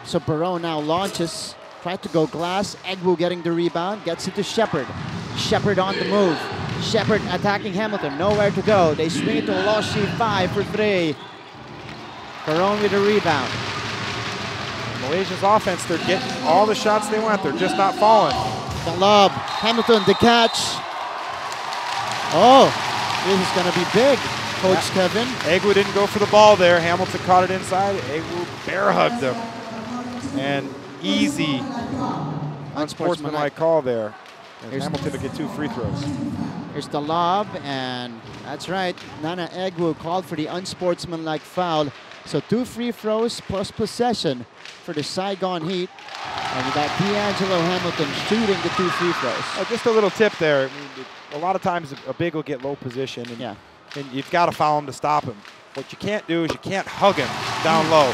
So Barone now launches, tried to go glass. Egwu getting the rebound, gets it to Shepard. Shepard on the move. Shepard attacking Hamilton, nowhere to go. They swing it to Loshi 5 for 3. Barone with a rebound. Malaysia's offense, they're getting all the shots they want. They're just not falling. The lob, Hamilton the catch. Oh, this is gonna be big, Coach Kevin. Egwu didn't go for the ball there. Hamilton caught it inside. Egwu bear hugged him. And easy unsportsmanlike call there. And Hamilton to get 2 free throws. Here's the lob, and that's right. Nana Egwu called for the unsportsmanlike foul. So 2 free throws plus possession for the Saigon Heat. And you got D'Angelo Hamilton shooting the 2 free throws. Just a little tip there. A lot of times a big will get low position, and you've got to foul him to stop him. What you can't do is you can't hug him down low.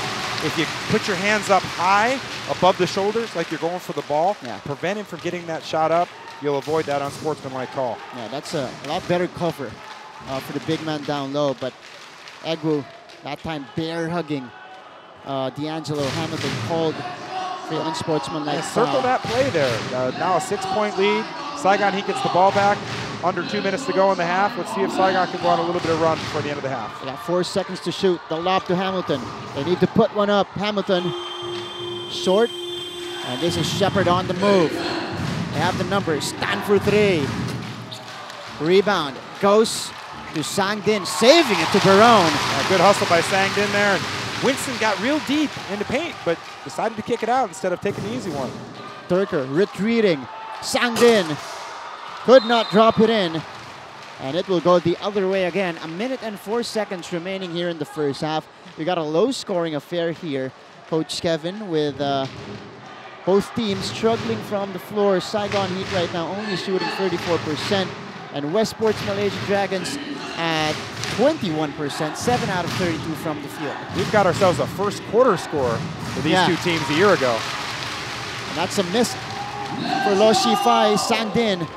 If you put your hands up high above the shoulders like you're going for the ball, prevent him from getting that shot up, you'll avoid that unsportsmanlike call. Yeah, that's a lot better cover for the big man down low, but Egwu that time bear hugging D'Angelo Hamilton called for the unsportsmanlike foul. Circle that play there. Now a 6-point lead. Saigon Heat gets the ball back. Under 2 minutes to go in the half. Let's see if Saigon can go on a little bit of run before the end of the half. They got 4 seconds to shoot. The lob to Hamilton. They need to put one up. Hamilton short. And this is Shepard on the move. They have the numbers. Stand for 3. Rebound goes to Sangdin, saving it to Barone. Good hustle by Sangdin there. Winston got real deep in the paint, but decided to kick it out instead of taking the easy one. Turker retreating. Sangdin could not drop it in. And it will go the other way again. 1 minute and 4 seconds remaining here in the first half. We got a low-scoring affair here, Coach Kevin, with both teams struggling from the floor. Saigon Heat right now only shooting 34%. And Westports Malaysia Dragons at 21%, 7 out of 32 from the field. We've got ourselves a first quarter score for these 2 teams a year ago. And that's a miss for Lo Shifai. Sangdin.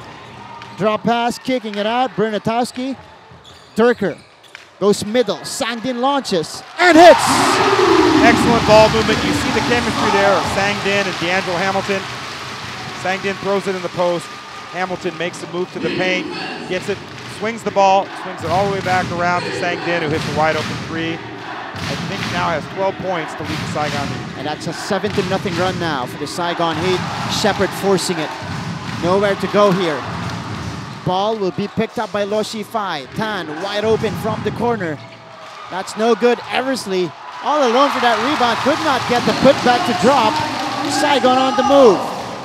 Drop pass, kicking it out. Bernatowski. Turker goes middle. Sangdin launches and hits. Excellent ball movement. You see the chemistry there of Sangdin and D'Angelo Hamilton. Sangdin throws it in the post. Hamilton makes a move to the paint, gets it, swings the ball, swings it all the way back around to Sangdin, who hits a wide open 3. I think now has 12 points to lead the Saigon Heat. And that's a 7-0 run now for the Saigon Heat. Shepard forcing it. Nowhere to go here. Ball will be picked up by Lo Shifai. Tan wide open from the corner. That's no good. Eversley all alone for that rebound. Could not get the putback to drop. Saigon on the move.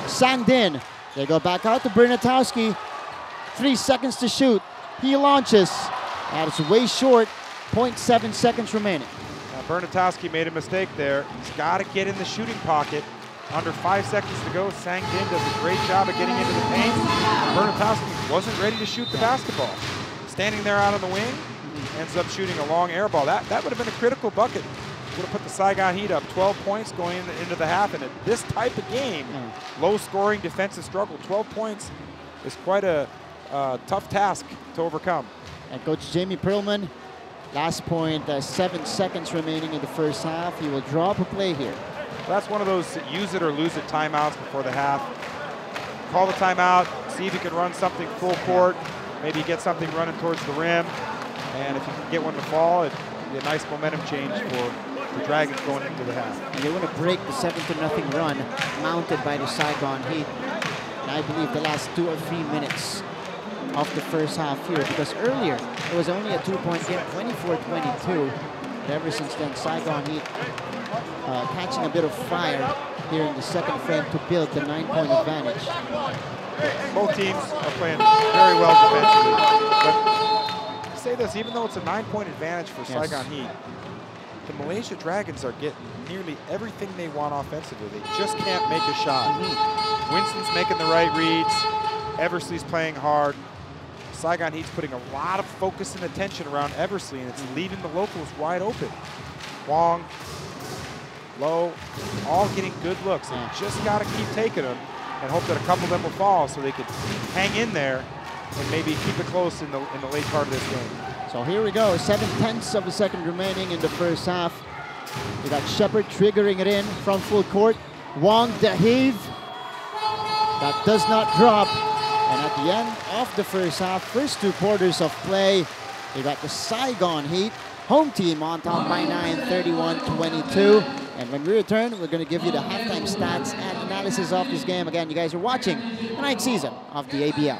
Sangdin. They go back out to Bernatowski. 3 seconds to shoot. He launches. That is way short. 0.7 seconds remaining. Now Bernatowski made a mistake there. He's got to get in the shooting pocket. Under 5 seconds to go, Sangdin does a great job of getting into the paint. Bernatowski wasn't ready to shoot the basketball. Standing there out on the wing, ends up shooting a long air ball. That would have been a critical bucket. Would have put the Saigon Heat up 12 points going into the half. And at this type of game, low-scoring defensive struggle, 12 points is quite a tough task to overcome. And Coach Jamie Perlman, last point, 7 seconds remaining in the first half. He will draw up a play here. That's one of those use it or lose it timeouts before the half. Call the timeout, see if you can run something full court, maybe get something running towards the rim. And if you can get one to fall, it'd be a nice momentum change for the Dragons going into the half. And they want to break the 7-0 run mounted by the Saigon Heat. And I believe the last 2 or 3 minutes of the first half here, because earlier it was only a 2-point game, 24-22. Ever since then, Saigon Heat catching a bit of fire here in the second frame to build the 9-point advantage. Both teams are playing very well defensively. But I say this, even though it's a 9-point advantage for Saigon Heat, the Malaysia Dragons are getting nearly everything they want offensively. They just can't make a shot. Winston's making the right reads. Eversley's playing hard. Saigon Heat's putting a lot of focus and attention around Eversley, and it's leaving the locals wide open. Wong, Low, all getting good looks. And just got to keep taking them and hope that a couple of them will fall so they could hang in there and maybe keep it close in the late part of this game. So here we go, 7/10 of a second remaining in the first half. We got Shepard triggering it in from full court. Wong the heave. That does not drop. And at the end of the first half, first 2 quarters of play, we got the Saigon Heat, home team on top by 9, 31-22. And when we return, we're going to give you the halftime stats and analysis of this game. Again, you guys are watching the 9th season of the ABL.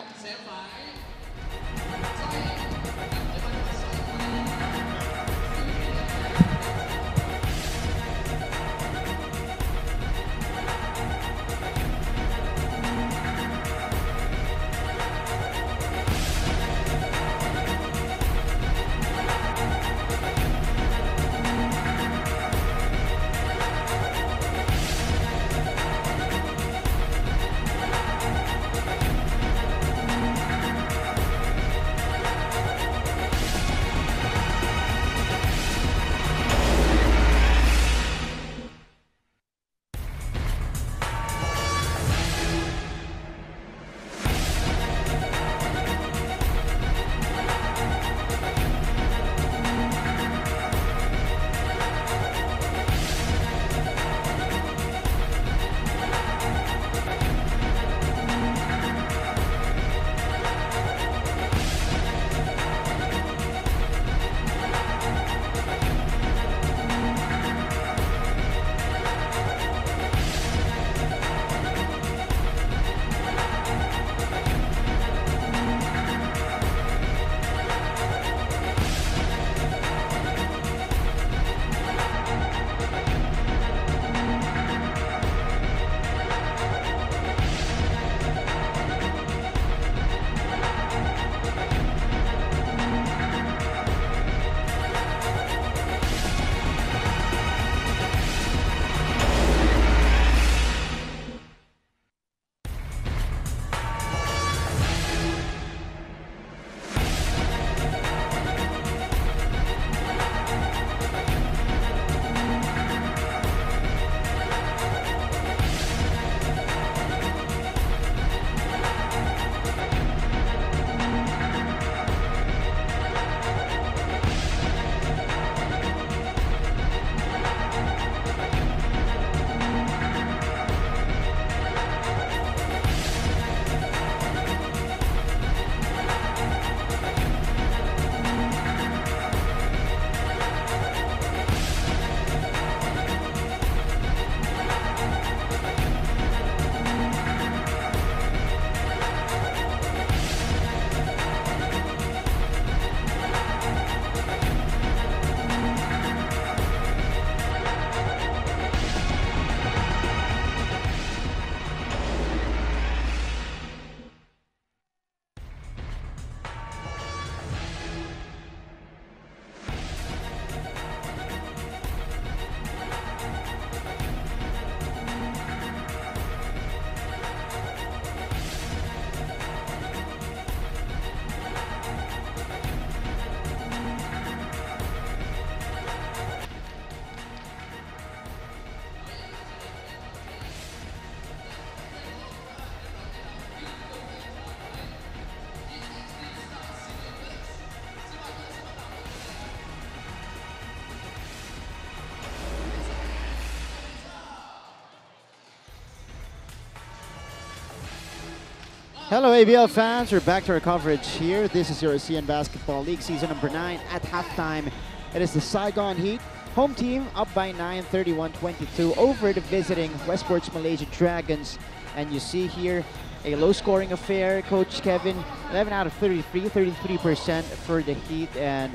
Hello ABL fans, we're back to our coverage here. This is your ASEAN Basketball League season number 9 at halftime. It is the Saigon Heat, home team up by 9, 31-22 over the visiting Westports Malaysia Dragons. And you see here a low scoring affair. Coach Kevin, 11 out of 33, 33% for the Heat. And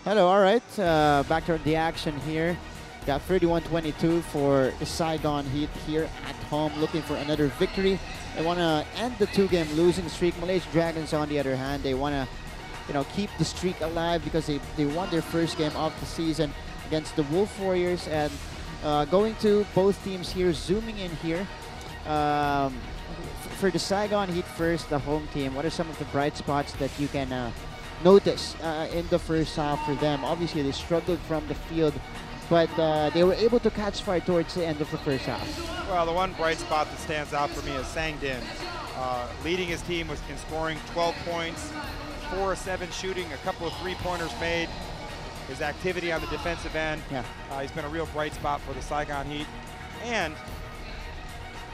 Hello, all right. Back to the action here. Got 31-22 for the Saigon Heat here at home, looking for another victory. They want to end the two-game losing streak. Malaysia Dragons, on the other hand, they want to, keep the streak alive because they won their first game of the season against the Wolf Warriors. And going to both teams here, zooming in here. For the Saigon Heat first, the home team, what are some of the bright spots that you can notice in the first half for them? Obviously, they struggled from the field, but they were able to catch fire towards the end of the first half. Well, the one bright spot that stands out for me is Sangdin. Leading his team in scoring 12 points, 4 of 7 shooting, a couple of three-pointers made. His activity on the defensive end, he's been a real bright spot for the Saigon Heat. And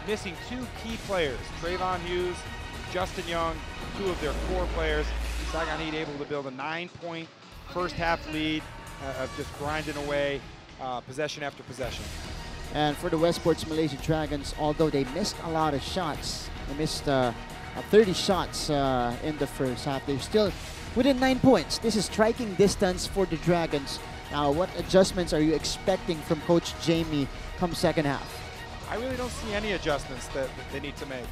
missing 2 key players, Trayvon Hughes, Justin Young, 2 of their core players. Saigon Heat able to build a 9-point first half lead of just grinding away possession after possession. And for the Westports Malaysia Dragons, although they missed a lot of shots, they missed 30 shots in the first half, they're still within 9 points. This is striking distance for the Dragons. Now, what adjustments are you expecting from Coach Jamie come second half? I really don't see any adjustments that they need to make.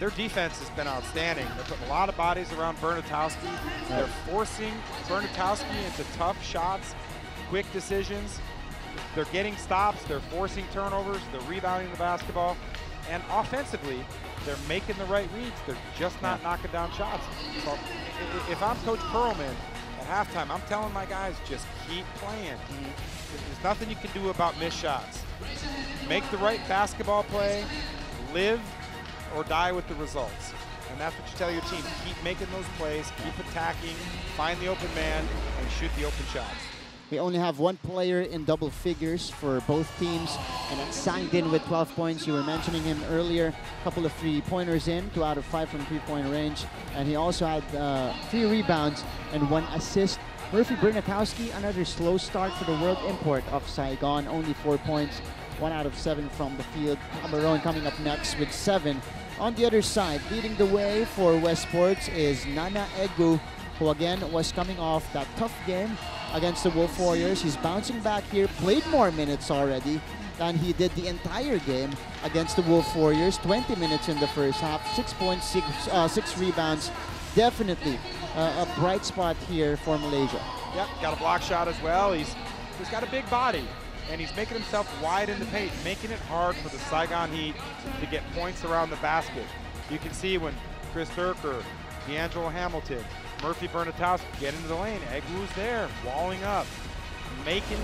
Their defense has been outstanding. They're putting a lot of bodies around Bernatowski. They're forcing Bernatowski into tough shots, quick decisions. They're getting stops. They're forcing turnovers. They're rebounding the basketball. And offensively, they're making the right reads. They're just not knocking down shots. So if I'm Coach Perlman at halftime, I'm telling my guys, just keep playing. There's nothing you can do about missed shots. Make the right basketball play, live or die with the results. And that's what you tell your team. Keep making those plays, keep attacking, find the open man, and shoot the open shots. We only have 1 player in double figures for both teams, and that's Sangdin with 12 points. You were mentioning him earlier. A couple of three-pointers in, 2 out of 5 from three-point range. And he also had 3 rebounds and 1 assist. Murphy Bernatowski, another slow start for the world import of Saigon, only 4 points, 1 out of 7 from the field. Cameron coming up next with 7. On the other side, leading the way for Westports is Nana Egu, who again was coming off that tough game against the Wolf Warriors. He's bouncing back here, played more minutes already than he did the entire game against the Wolf Warriors. 20 minutes in the first half, 6 points, 6 rebounds. Definitely a bright spot here for Malaysia. Yep, got a block shot as well. He's got a big body, and he's making himself wide in the paint, making it hard for the Saigon Heat to get points around the basket. You can see when Chris Durker, D'Angelo Hamilton, Murphy Bernatowski get into the lane. Egu's there, walling up, making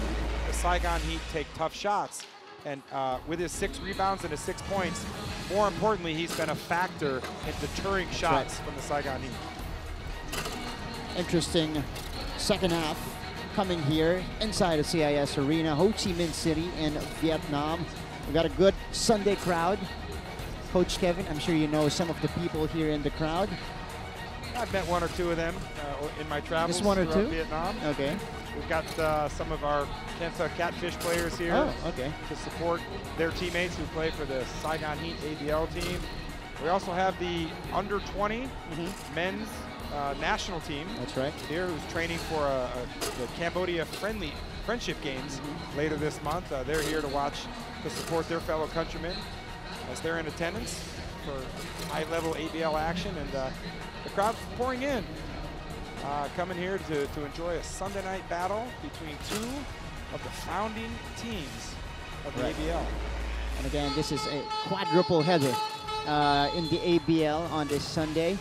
the Saigon Heat take tough shots. And with his 6 rebounds and his 6 points, more importantly, he's been a factor in deterring shots from the Saigon Heat. Interesting second half coming here inside the CIS Arena, Ho Chi Minh City in Vietnam. We got a good Sunday crowd. Coach Kevin, I'm sure you know some of the people here in the crowd. I've met 1 or 2 of them in my travels Just 1 or 2? Vietnam. Okay. We've got some of our Catfish players here to support their teammates who play for the Saigon Heat ABL team. We also have the under 20 men's national team. That's right. Here, who's training for the Cambodia friendship games later this month. They're here to support their fellow countrymen as they're in attendance for high-level ABL action, and the crowd's pouring in, coming here to enjoy a Sunday night battle between 2 of the founding teams of the ABL. And again, this is a quadruple header in the ABL on this Sunday.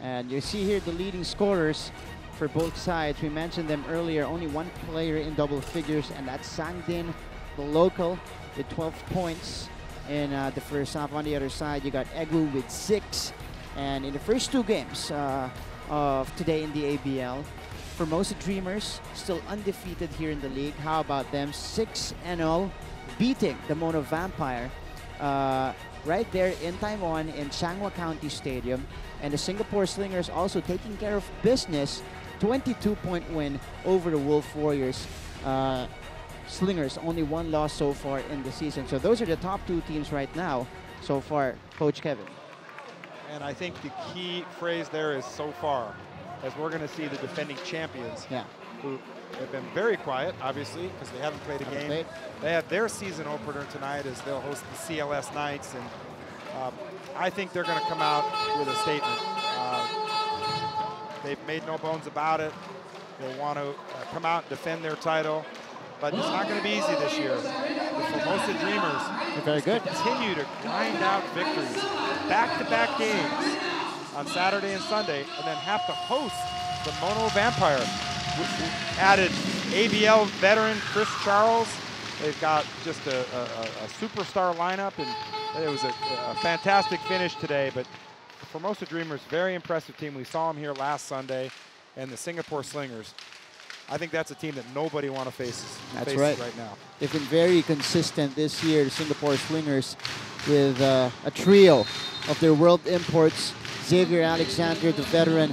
And you see here the leading scorers for both sides. We mentioned them earlier, only 1 player in double figures, and that's Sangdin, the local, with 12 points in the first half. On the other side, you got Egu with 6. And in the first 2 games of today in the ABL, Formosa Dreamers still undefeated here in the league. How about them? 6-0, beating the Mono Vampire right there in Taiwan in Changhua County Stadium. And the Singapore Slingers also taking care of business, 22-point win over the Wolf Warriors. Slingers only 1 loss so far in the season. So those are the top 2 teams right now so far, Coach Kevin. And I think the key phrase there is so far, as we're going to see the defending champions who have been very quiet, obviously, because they haven't played a game. They have their season opener tonight as they'll host the CLS Knights, and I think they're going to come out with a statement. They've made no bones about it. They want to come out and defend their title, but it's not going to be easy this year. The Formosa Dreamers continue to grind out victories, back-to-back games on Saturday and Sunday, and then have to host the Mono Vampire, who added ABL veteran Chris Charles. They've got just a superstar lineup, and it was a fantastic finish today. But the Formosa Dreamers, very impressive team. We saw them here last Sunday, and the Singapore Slingers. I think that's a team that nobody want to face right now. They've been very consistent this year, the Singapore Slingers, with a trio of their world imports. Xavier Alexander, the veteran,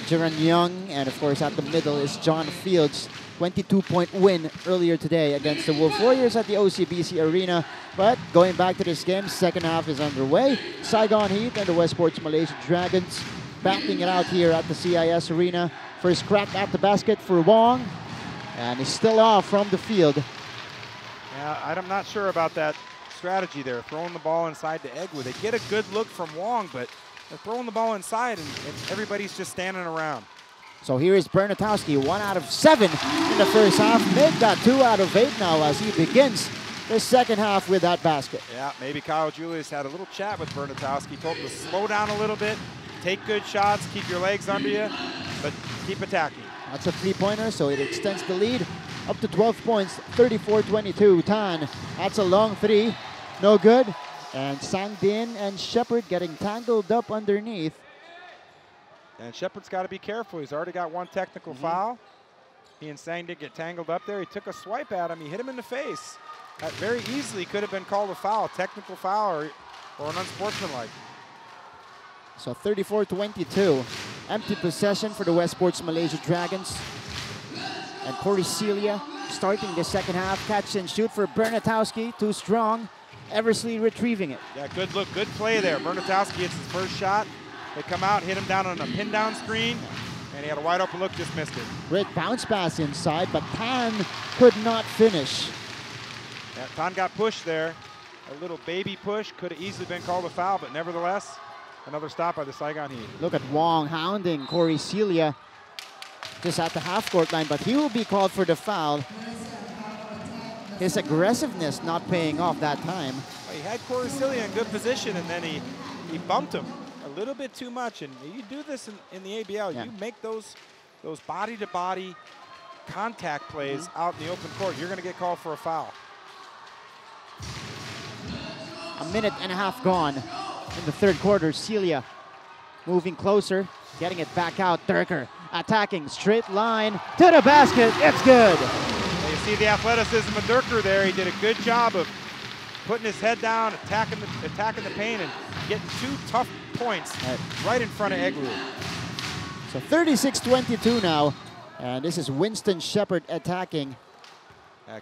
Jaron Young, and of course at the middle is John Fields. 22-point win earlier today against the Wolf Warriors at the OCBC Arena. But going back to this game, second half is underway. Saigon Heat and the Westports Malaysia Dragons battling it out here at the CIS Arena. First crack at the basket for Wong, and he's still off from the field. Yeah, I'm not sure about that strategy there, throwing the ball inside to Egwu. They get a good look from Wong, but they're throwing the ball inside, and everybody's just standing around. So here is Bernatowski, 1 out of 7 in the first half. Meg got 2 out of 8 now as he begins the second half with that basket. Yeah, maybe Kyle Julius had a little chat with Bernatowski, told him to slow down a little bit, take good shots, keep your legs under you, but keep attacking. That's a three-pointer, so it extends the lead up to 12 points, 34-22. Tan, that's a long three, no good. And Sangdin and Shepard getting tangled up underneath. And Shepard's got to be careful. He's already got one technical foul. He and Sangdin get tangled up there. He took a swipe at him. He hit him in the face. That very easily could have been called a foul, technical foul, or an unsportsmanlike. So 34-22. Empty possession for the Westports Malaysia Dragons. And Corey Celia starting the second half. Catch and shoot for Bernatowski. Too strong. Eversley retrieving it. Yeah, good look, good play there. Bernatowski hits his first shot. They come out, hit him down on a pin down screen, and he had a wide open look, just missed it. Great bounce pass inside, but Tan could not finish. Yeah, Tan got pushed there. A little baby push, could have easily been called a foul, but nevertheless, another stop by the Saigon Heat. Look at Wong hounding Corey Celia just at the half-court line, but he will be called for the foul. His aggressiveness not paying off that time. Well, he had Corey Celia in good position, and then he bumped him a little bit too much. And you do this in the ABL. Yeah. You make those body-to-body contact plays out in the open court, you're going to get called for a foul. A minute and a half gone in the third quarter. Celia moving closer, getting it back out. Durker attacking, straight line to the basket. It's good. You see the athleticism of Durker there. He did a good job of putting his head down, attacking the paint, and getting 2 tough points right in front of Egwu. So 36-22 now, and this is Winston Shepard attacking.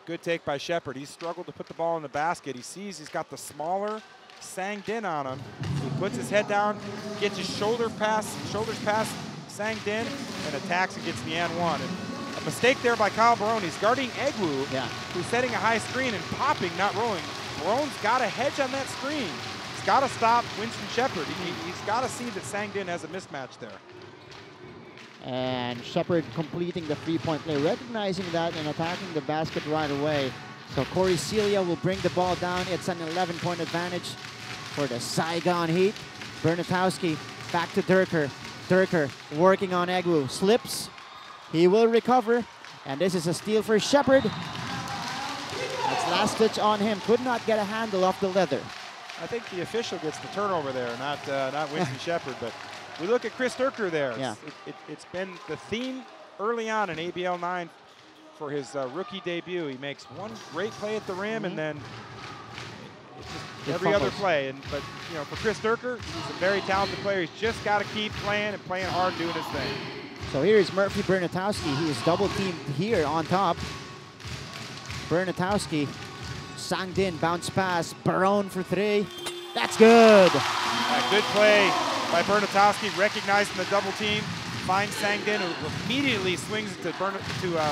Good take by Shepard. He struggled to put the ball in the basket. He sees he's got the smaller Sangdin on him. He puts his head down, gets his shoulders past Sangdin, and attacks and gets the and one. And a mistake there by Kyle Barone. He's guarding Egwu, who's setting a high screen and popping, not rolling. Barone's got a hedge on that screen. He's got to stop Winston Shepard. He's got to see that Sangdin has a mismatch there. And Shepard completing the three-point play, recognizing that and attacking the basket right away. So Corey Celia will bring the ball down. It's an 11-point advantage for the Saigon Heat. Bernatowski back to Durker. Durker working on Egwu. Slips. He will recover. And this is a steal for Shepard. That's last pitch on him. Could not get a handle off the leather. I think the official gets the turnover there, not Winston Shepard. But we look at Chris Durker there. Yeah. It's been the theme early on in ABL 9 for his rookie debut. He makes one great play at the rim, and then it's just every other play. But you know, for Chris Durker, he's a very talented player. He's just got to keep playing and playing hard, doing his thing. So here is Murphy Bernatowski. He is double teamed here on top. Bernatowski, Sangdin, bounce pass, Barone for 3. That's good. Good play by Bernatowski, recognizing the double team, finds Sangdin, who immediately swings it to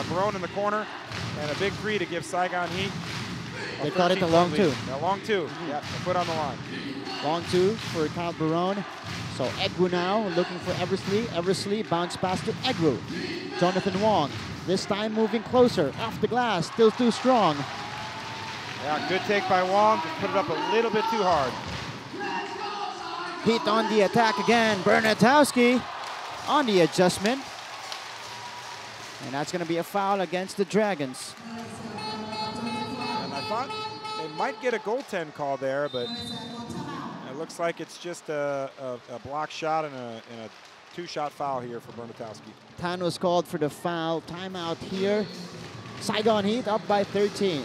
Barone in the corner, and a big three to give Saigon Heat. They caught it a long two. A long two. Yeah, they put on the line. Long two for Kyle Barone. So Egwu now looking for Eversley. Eversley bounce pass to Egwu. Jonathan Wong, this time moving closer. Off the glass, still too strong. Yeah, good take by Wong. Just put it up a little bit too hard. Heat on the attack again. Bernatowski on the adjustment. And that's going to be a foul against the Dragons. And I thought they might get a goaltend call there, but it looks like it's just a block shot and a two-shot foul here for Bernatowski. Tan was called for the foul. Timeout here. Saigon Heat up by 13.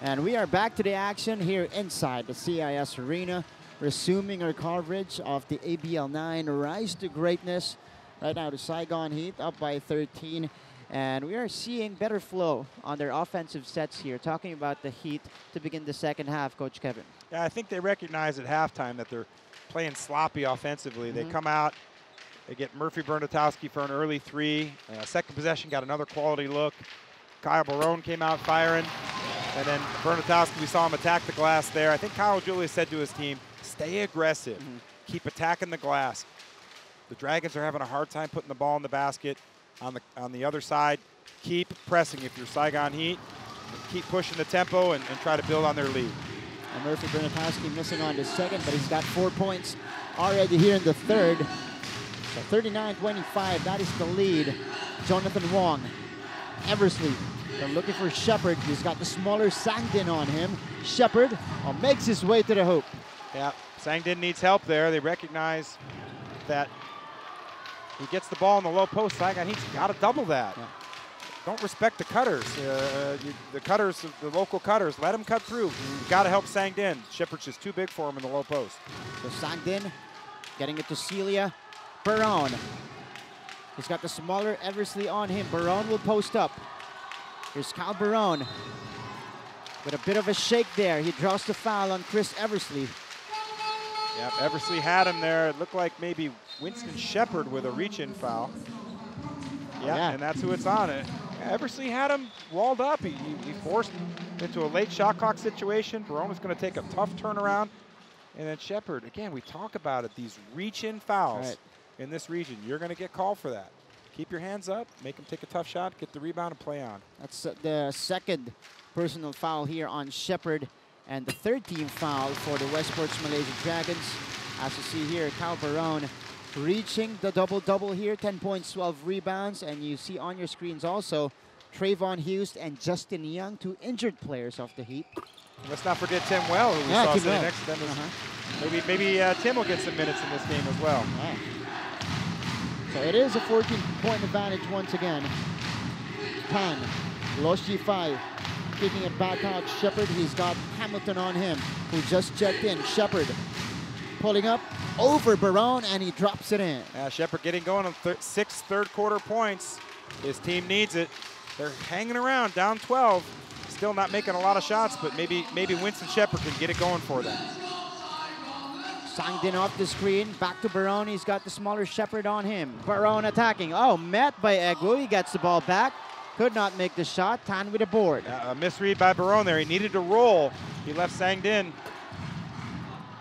And we are back to the action here inside the CIS Arena, resuming our coverage of the ABL 9 Rise to Greatness. Right now, the Saigon Heat up by 13. And we are seeing better flow on their offensive sets here. Talking about the Heat to begin the second half, Coach Kevin. Yeah, I think they recognize at halftime that they're playing sloppy offensively. They come out, they get Murphy Bernatowski for an early three. Second possession, got another quality look. Kyle Barone came out firing. And then Bernatowski, we saw him attack the glass there. I think Kyle Julius said to his team, stay aggressive, keep attacking the glass. The Dragons are having a hard time putting the ball in the basket. On the other side, keep pressing if you're Saigon Heat. Keep pushing the tempo and try to build on their lead. And Murphy Bernatowski missing on the second, but he's got 4 points already here in the third. So 39-25, that is the lead. Jonathan Wong, Eversley. They're looking for Shepard. He's got the smaller Sangdin on him. Shepard makes his way to the hoop. Yeah, Sangdin needs help there. They recognize that he gets the ball in the low post. Saigon Heat's got to double that. Yeah. Don't respect the cutters. The cutters, the local cutters, let them cut through. You've got to help Sangdin. Shepard's just too big for him in the low post. So Sangdin getting it to Celia. Barone. He's got the smaller Eversley on him. Barone will post up. Here's Kyle Barone with a bit of a shake there. He draws the foul on Chris Eversley. Yep, Eversley had him there. It looked like maybe Winston Shepard with a reach-in foul. Yeah, and that's who it's on. Eversley had him walled up. He forced him into a late shot clock situation. Barone was going to take a tough turnaround. And then Shepard, again, we talk about it, these reach-in fouls in this region. You're going to get called for that. Keep your hands up, make them take a tough shot, get the rebound and play on. That's the second personal foul here on Shepard, and the third team foul for the Westports Malaysia Dragons. As you see here, Kyle Barone reaching the double-double here, 10 points, 12 rebounds, and you see on your screens also Trayvon Hughes and Justin Young, 2 injured players of the Heat. Let's not forget Tim Well, who we saw sitting next to them. Maybe Tim will get some minutes in this game as well. So it is a 14-point advantage once again. Pan, lost G5, kicking it back out. Shepard, he's got Hamilton on him, who just checked in. Shepard pulling up over Barone, and he drops it in. Shepard getting going on 6 third-quarter points. His team needs it. They're hanging around, down 12. Still not making a lot of shots, but maybe Winston Shepard can get it going for them. Sangdin off the screen, back to Barone. He's got the smaller Shepard on him. Barone attacking. Oh, met by Egwu. He gets the ball back. Could not make the shot. Tan with a board. A misread by Barone there. He needed to roll. He left Sangdin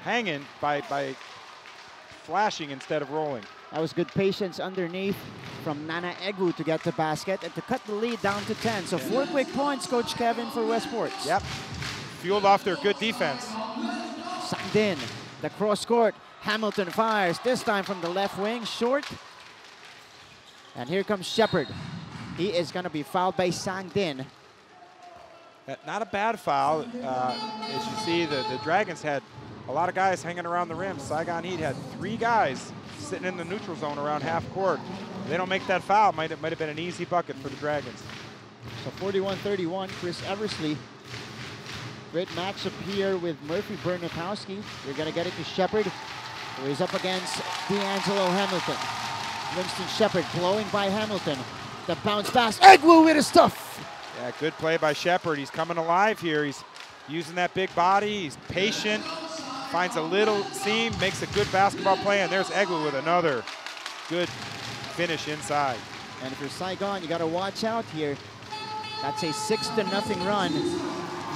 hanging by flashing instead of rolling. That was good patience underneath from Nana Egu to get the basket and to cut the lead down to 10. So 4 quick points, Coach Kevin, for Westports. Yep. Fueled off their good defense. Sangdin, the cross court. Hamilton fires, this time from the left wing, short. And here comes Shepard. He is going to be fouled by Sangdin. Not a bad foul. As you see, the Dragons had a lot of guys hanging around the rim. Saigon Heat had 3 guys sitting in the neutral zone around half court. If they don't make that foul, might have been an easy bucket for the Dragons. So 41-31, Chris Eversley. Great matchup here with Murphy Bernatowski. You're going to get it to Shepard, who is up against D'Angelo Hamilton. Winston Shepard blowing by Hamilton. The bounce pass, Egwu with his stuff. Yeah, good play by Shepard. He's coming alive here. He's using that big body. He's patient. Finds a little seam, makes a good basketball play, and there's Egwu with another good finish inside. And if you're Saigon, you got to watch out here. That's a 6-0 run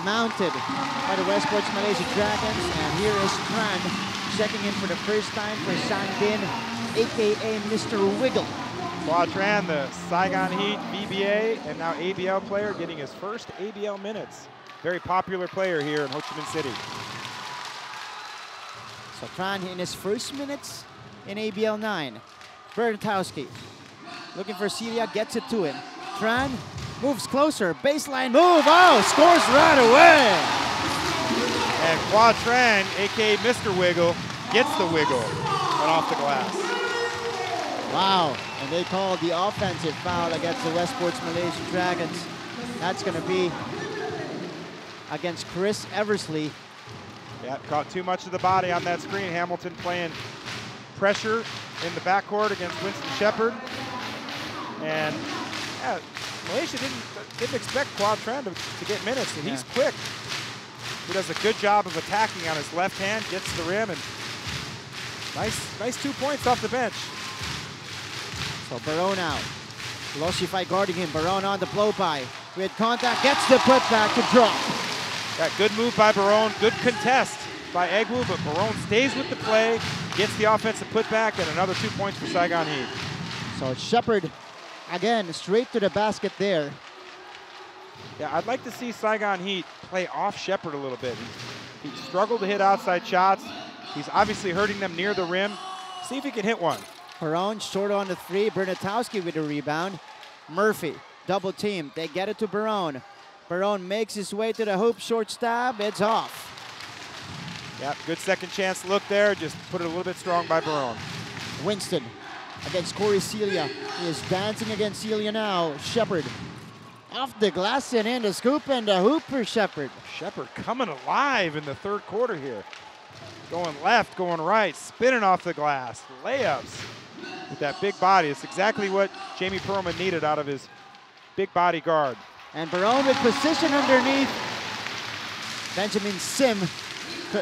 mounted by the Westports Malaysia Dragons. And here is Tran checking in for the first time for Sangdin, aka Mr. Wiggle. Tran, the Saigon Heat VBA and now ABL player, getting his first ABL minutes. Very popular player here in Ho Chi Minh City. So Tran in his first minutes in ABL 9. Bernatowski looking for Celia, gets it to him. Tran moves closer, baseline move, oh, scores right away. And Tran, aka Mr. Wiggle, gets the wiggle and off the glass. Wow, and they called the offensive foul against the Westports Malaysia Dragons. That's going to be against Chris Eversley. Yeah, caught too much of the body on that screen. Hamilton playing pressure in the backcourt against Winston Shepard. And yeah, Malaysia didn't expect Tran to get minutes, and he's quick. He does a good job of attacking on his left hand, gets to the rim, and nice 2 points off the bench. So Barone out. Loshify guarding him. Barone on the blow-by. With contact, gets the putback to drop. That good move by Barone. Good contest by Egwu, but Barone stays with the play, gets the offensive putback, and another 2 points for Saigon Heat. So Shepard, again, straight to the basket there. Yeah, I'd like to see Saigon Heat play off Shepard a little bit. He struggled to hit outside shots. He's obviously hurting them near the rim. See if he can hit one. Barone short on the 3. Bernatowski with a rebound. Murphy, double team. They get it to Barone. Barone makes his way to the hoop. Short stab. It's off. Yep, good second chance look there. Just put it a little bit strong by Barone. Winston against Corey Celia. He is dancing against Celia now. Shepard off the glass and in the scoop and the hoop for Shepard. Shepard coming alive in the third quarter here. Going left, going right, spinning off the glass. Layups with that big body. It's exactly what Jamie Perlman needed out of his big body guard. And Barone with position underneath. Benjamin Sim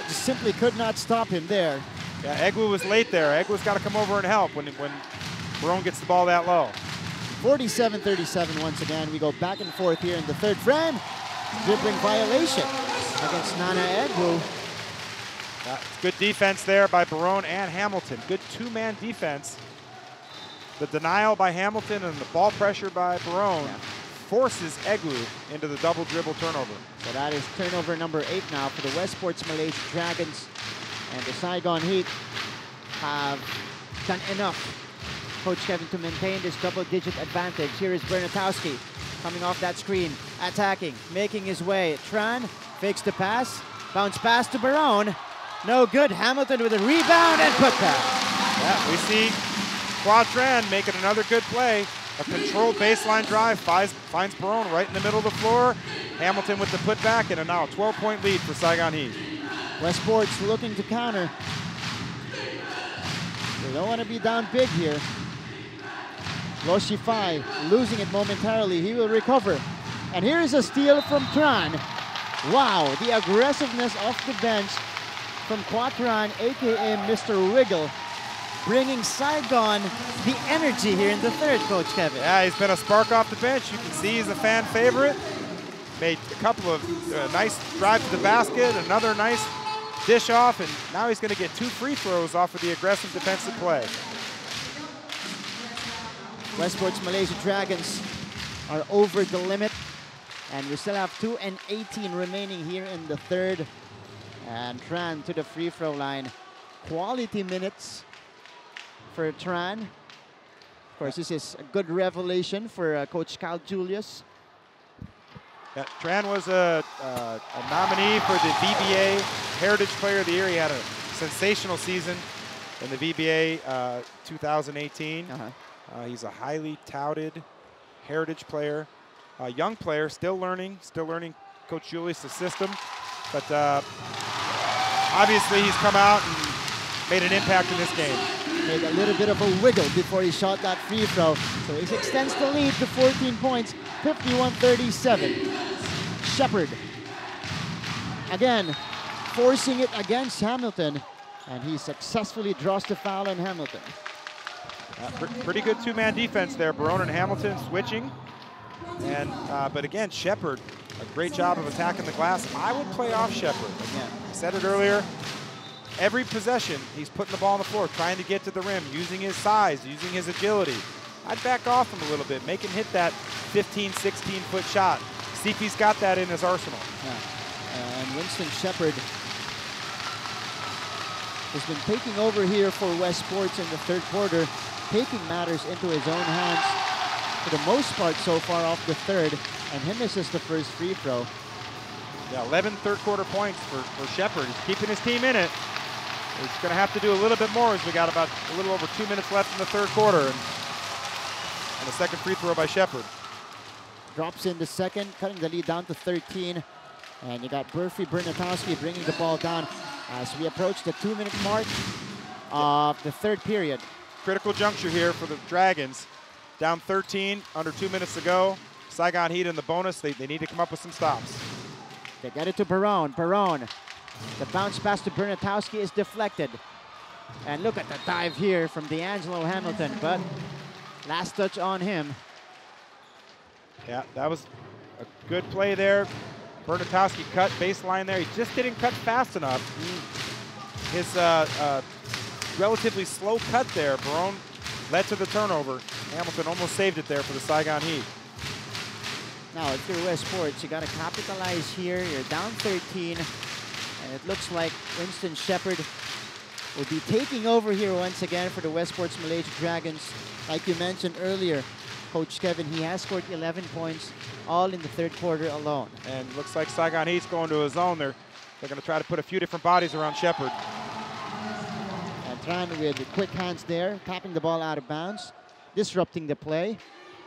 simply could not stop him there. Yeah, Egwu was late there. Egwu's got to come over and help when Barone gets the ball that low. 47-37 once again. We go back and forth here in the third frame. Dribbling violation against Nana Egwu. Good defense there by Barone and Hamilton. Good two-man defense. The denial by Hamilton and the ball pressure by Barone forces Egwu into the double dribble turnover. So that is turnover number 8 now for the Westports Malaysia Dragons. And the Saigon Heat have done enough, Coach Kevin, to maintain this double-digit advantage. Here is Bernatowski coming off that screen, attacking, making his way. Tran fakes the pass, bounce pass to Barone. No good. Hamilton with a rebound and putback. Yeah, we see Tran making another good play. A controlled baseline drive finds Barone right in the middle of the floor. Hamilton with the putback and a now 12-point lead for Saigon Heat. Westports looking to counter. They don't want to be down big here. Loshify losing it momentarily. He will recover. And here is a steal from Tran. Wow, the aggressiveness off the bench from Tran, aka Mr. Wiggle, bringing Saigon the energy here in the third, Coach Kevin. Yeah, he's been a spark off the bench. You can see he's a fan favorite. Made a couple of nice drives to the basket, another nice dish off, and now he's going to get 2 free throws off of the aggressive defensive play. Westports Malaysia Dragons are over the limit, and we still have 2:18 remaining here in the third. And Tran to the free throw line. Quality minutes for Tran. Of course, this is a good revelation for Coach Cal Julius. Yeah, Tran was a nominee for the VBA Heritage Player of the Year. He had a sensational season in the VBA 2018. He's a highly touted Heritage player, young player, still learning Coach Julius' system. But obviously he's come out and made an impact in this game. Made a little bit of a wiggle before he shot that free throw. So he extends the lead to 14 points, 51-37. Shepard, again, forcing it against Hamilton, and he successfully draws the foul on Hamilton. Pretty good two-man defense there. Barone and Hamilton switching. And but again, Shepard, a great job of attacking the glass. I would play off Shepard. Again, I said it earlier. Every possession, he's putting the ball on the floor, trying to get to the rim, using his size, using his agility. I'd back off him a little bit, make him hit that 15, 16-foot shot. See if he's got that in his arsenal. And Winston Shepard has been taking over here for Westports in the third quarter, taking matters into his own hands for the most part so far off the third, and he misses the first free throw. Yeah, 11 third quarter points for Shepard. He's keeping his team in it. He's going to have to do a little bit more as we got about a little over 2 minutes left in the third quarter. And a second free throw by Shepard. Drops in the second, cutting the lead down to 13. And you got Bernatowski bringing the ball down as we approach the 2-minute mark of the third period. Critical juncture here for the Dragons. Down 13, under 2 minutes to go. Saigon Heat in the bonus. They need to come up with some stops. They get it to Barone. Barone. The bounce pass to Bernatowski is deflected. And look at the dive here from D'Angelo Hamilton, but last touch on him. Yeah, that was a good play there. Bernatowski cut baseline there. He just didn't cut fast enough. His relatively slow cut there, Barone, led to the turnover. Hamilton almost saved it there for the Saigon Heat. Now, if you're Westports, you got to capitalize here. You're down 13, and it looks like Winston Shepard will be taking over here once again for the Westports Malaysia Dragons. Like you mentioned earlier, Coach Kevin, he has scored 11 points, all in the third quarter alone. And looks like Saigon Heat's going to a zone. They're going to try to put a few different bodies around Shepard. And Tran with the quick hands there, tapping the ball out of bounds, disrupting the play.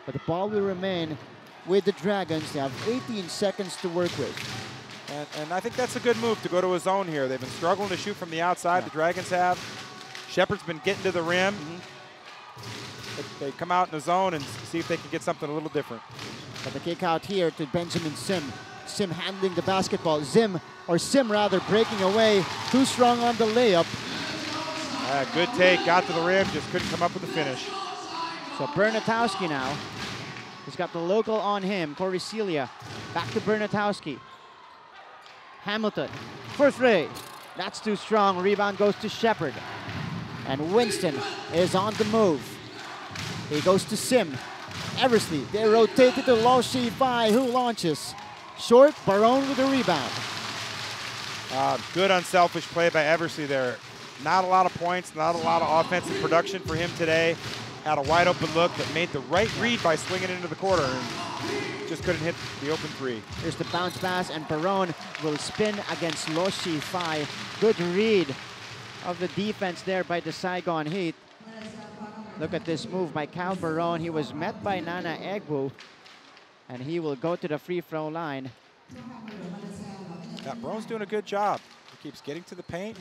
But the ball will remain with the Dragons. They have 18 seconds to work with. And I think that's a good move to go to a zone here. They've been struggling to shoot from the outside, the Dragons have. Shepard's been getting to the rim. They come out in the zone and see if they can get something a little different. But the kick out here to Benjamin Sim. Sim handling the basketball. Sim rather, breaking away. Too strong on the layup. Good take, got to the rim, just couldn't come up with the finish. So Bernatowski now. He's got the local on him, Corey Celia. Back to Bernatowski. Hamilton, for three. That's too strong. Rebound goes to Shepard. And Winston is on the move. He goes to Sim. Eversley, they rotate it to Lo Shi Fai, who launches. Short, Barone with the rebound. Good unselfish play by Eversley there. Not a lot of points, not a lot of offensive production for him today. Had a wide open look, but made the right read by swinging into the corner. And just couldn't hit the open three. Here's the bounce pass, and Barone will spin against Lo Shi Fai. Good read of the defense there by the Saigon Heat. Look at this move by Cal Barone. He was met by Nana Egwu, and he will go to the free throw line. Yeah, Barone's doing a good job. He keeps getting to the paint.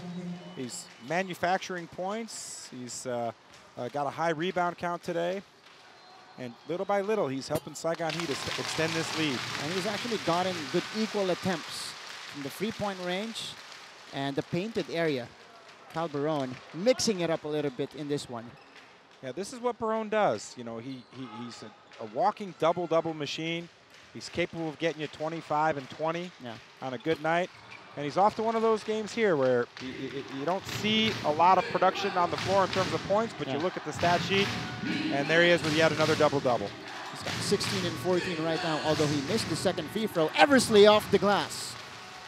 He's manufacturing points. He's got a high rebound count today. And little by little, he's helping Saigon Heat extend this lead. And he's actually gotten good equal attempts from the three-point range and the painted area. Cal Barone mixing it up a little bit in this one. Yeah, this is what Barone does. You know, he's a walking double-double machine. He's capable of getting you 25 and 20 on a good night. And he's off to one of those games here where you don't see a lot of production on the floor in terms of points, but you look at the stat sheet, and there he is with yet another double-double. He's got 16 and 14 right now, although he missed the second free throw. Eversley off the glass.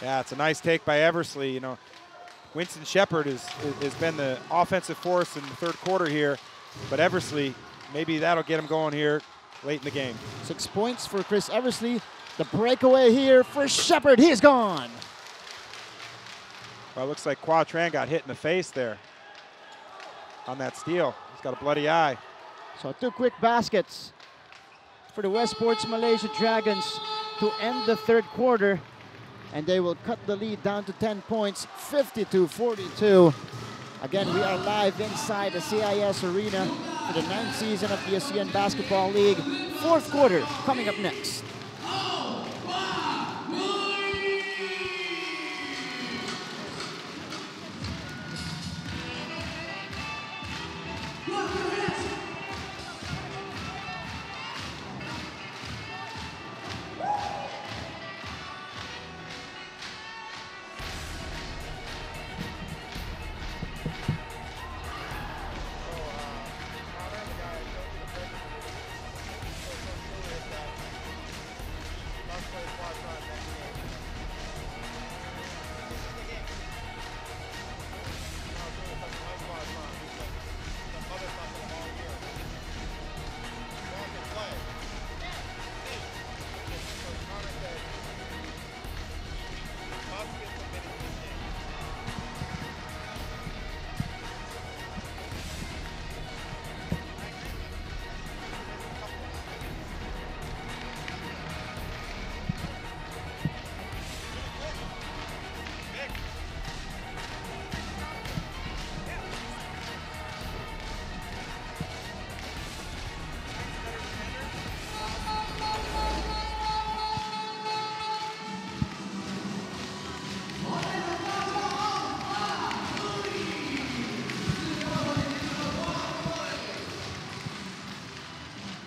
Yeah, it's a nice take by Eversley. You know, Winston Shepard has been the offensive force in the third quarter here, but Eversley, maybe that'll get him going here late in the game. 6 points for Chris Eversley. The breakaway here for Shepard. He's gone. Well, it looks like Qua Tran got hit in the face there on that steal. He's got a bloody eye. So 2 quick baskets for the Westports Malaysia Dragons to end the third quarter. And they will cut the lead down to 10 points, 52-42. Again, we are live inside the CIS Arena for the 9th season of the ASEAN Basketball League. Fourth quarter coming up next.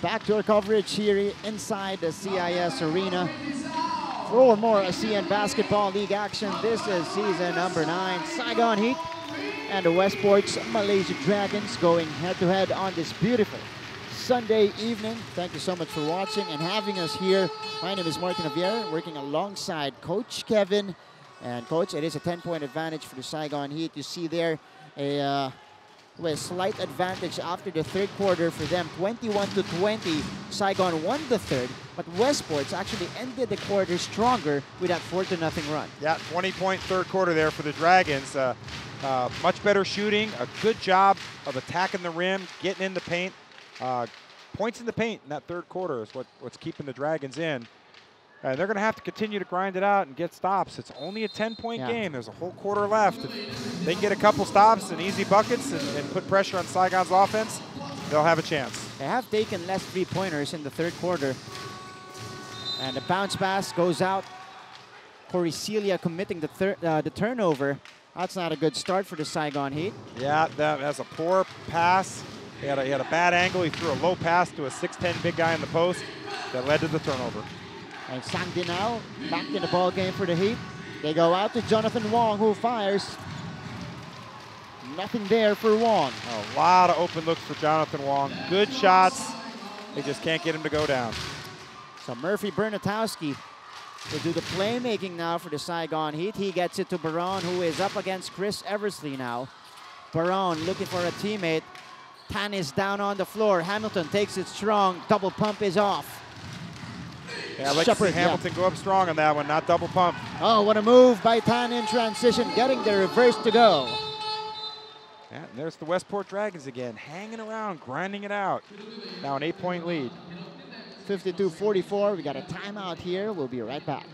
Back to our coverage here inside the CIS Arena. For more ASEAN Basketball League action, this is season number 9. Saigon Heat and the Westports Malaysia Dragons going head-to-head on this beautiful Sunday evening. Thank you so much for watching and having us here. My name is Martin Javier, working alongside Coach Kevin. And Coach, it is a 10-point advantage for the Saigon Heat. You see there a slight advantage after the third quarter for them, 21-20. Saigon won the third, but Westports actually ended the quarter stronger with that 4-0 run. Yeah, 20-point third quarter there for the Dragons. Much better shooting, a good job of attacking the rim, getting in the paint. Points in the paint in that third quarter is what's keeping the Dragons in. And they're going to have to continue to grind it out and get stops. It's only a 10-point game. There's a whole quarter left. If they can get a couple stops and easy buckets and put pressure on Saigon's offense, they'll have a chance. They have taken less three-pointers in the third quarter. And the bounce pass goes out. Corey Celia committing the turnover. That's not a good start for the Saigon Heat. Yeah, that's a poor pass. He had a bad angle. He threw a low pass to a 6'10" big guy in the post that led to the turnover. And Sang Dinao back in the ball game for the Heat. They go out to Jonathan Wong, who fires. Nothing there for Wong. A lot of open looks for Jonathan Wong. Good shots. They just can't get him to go down. So Murphy Bernatowski will do the playmaking now for the Saigon Heat. He gets it to Baron, who is up against Chris Eversley now. Baron looking for a teammate. Tan is down on the floor. Hamilton takes it strong. Double pump is off. Yeah, I'd like to see Hamilton go up strong on that one, not double pump. Oh, what a move by Tan in transition, getting the reverse to go. Yeah, and there's the Westport Dragons again, hanging around, grinding it out. Now an 8-point lead. 52-44, we got a timeout here. We'll be right back.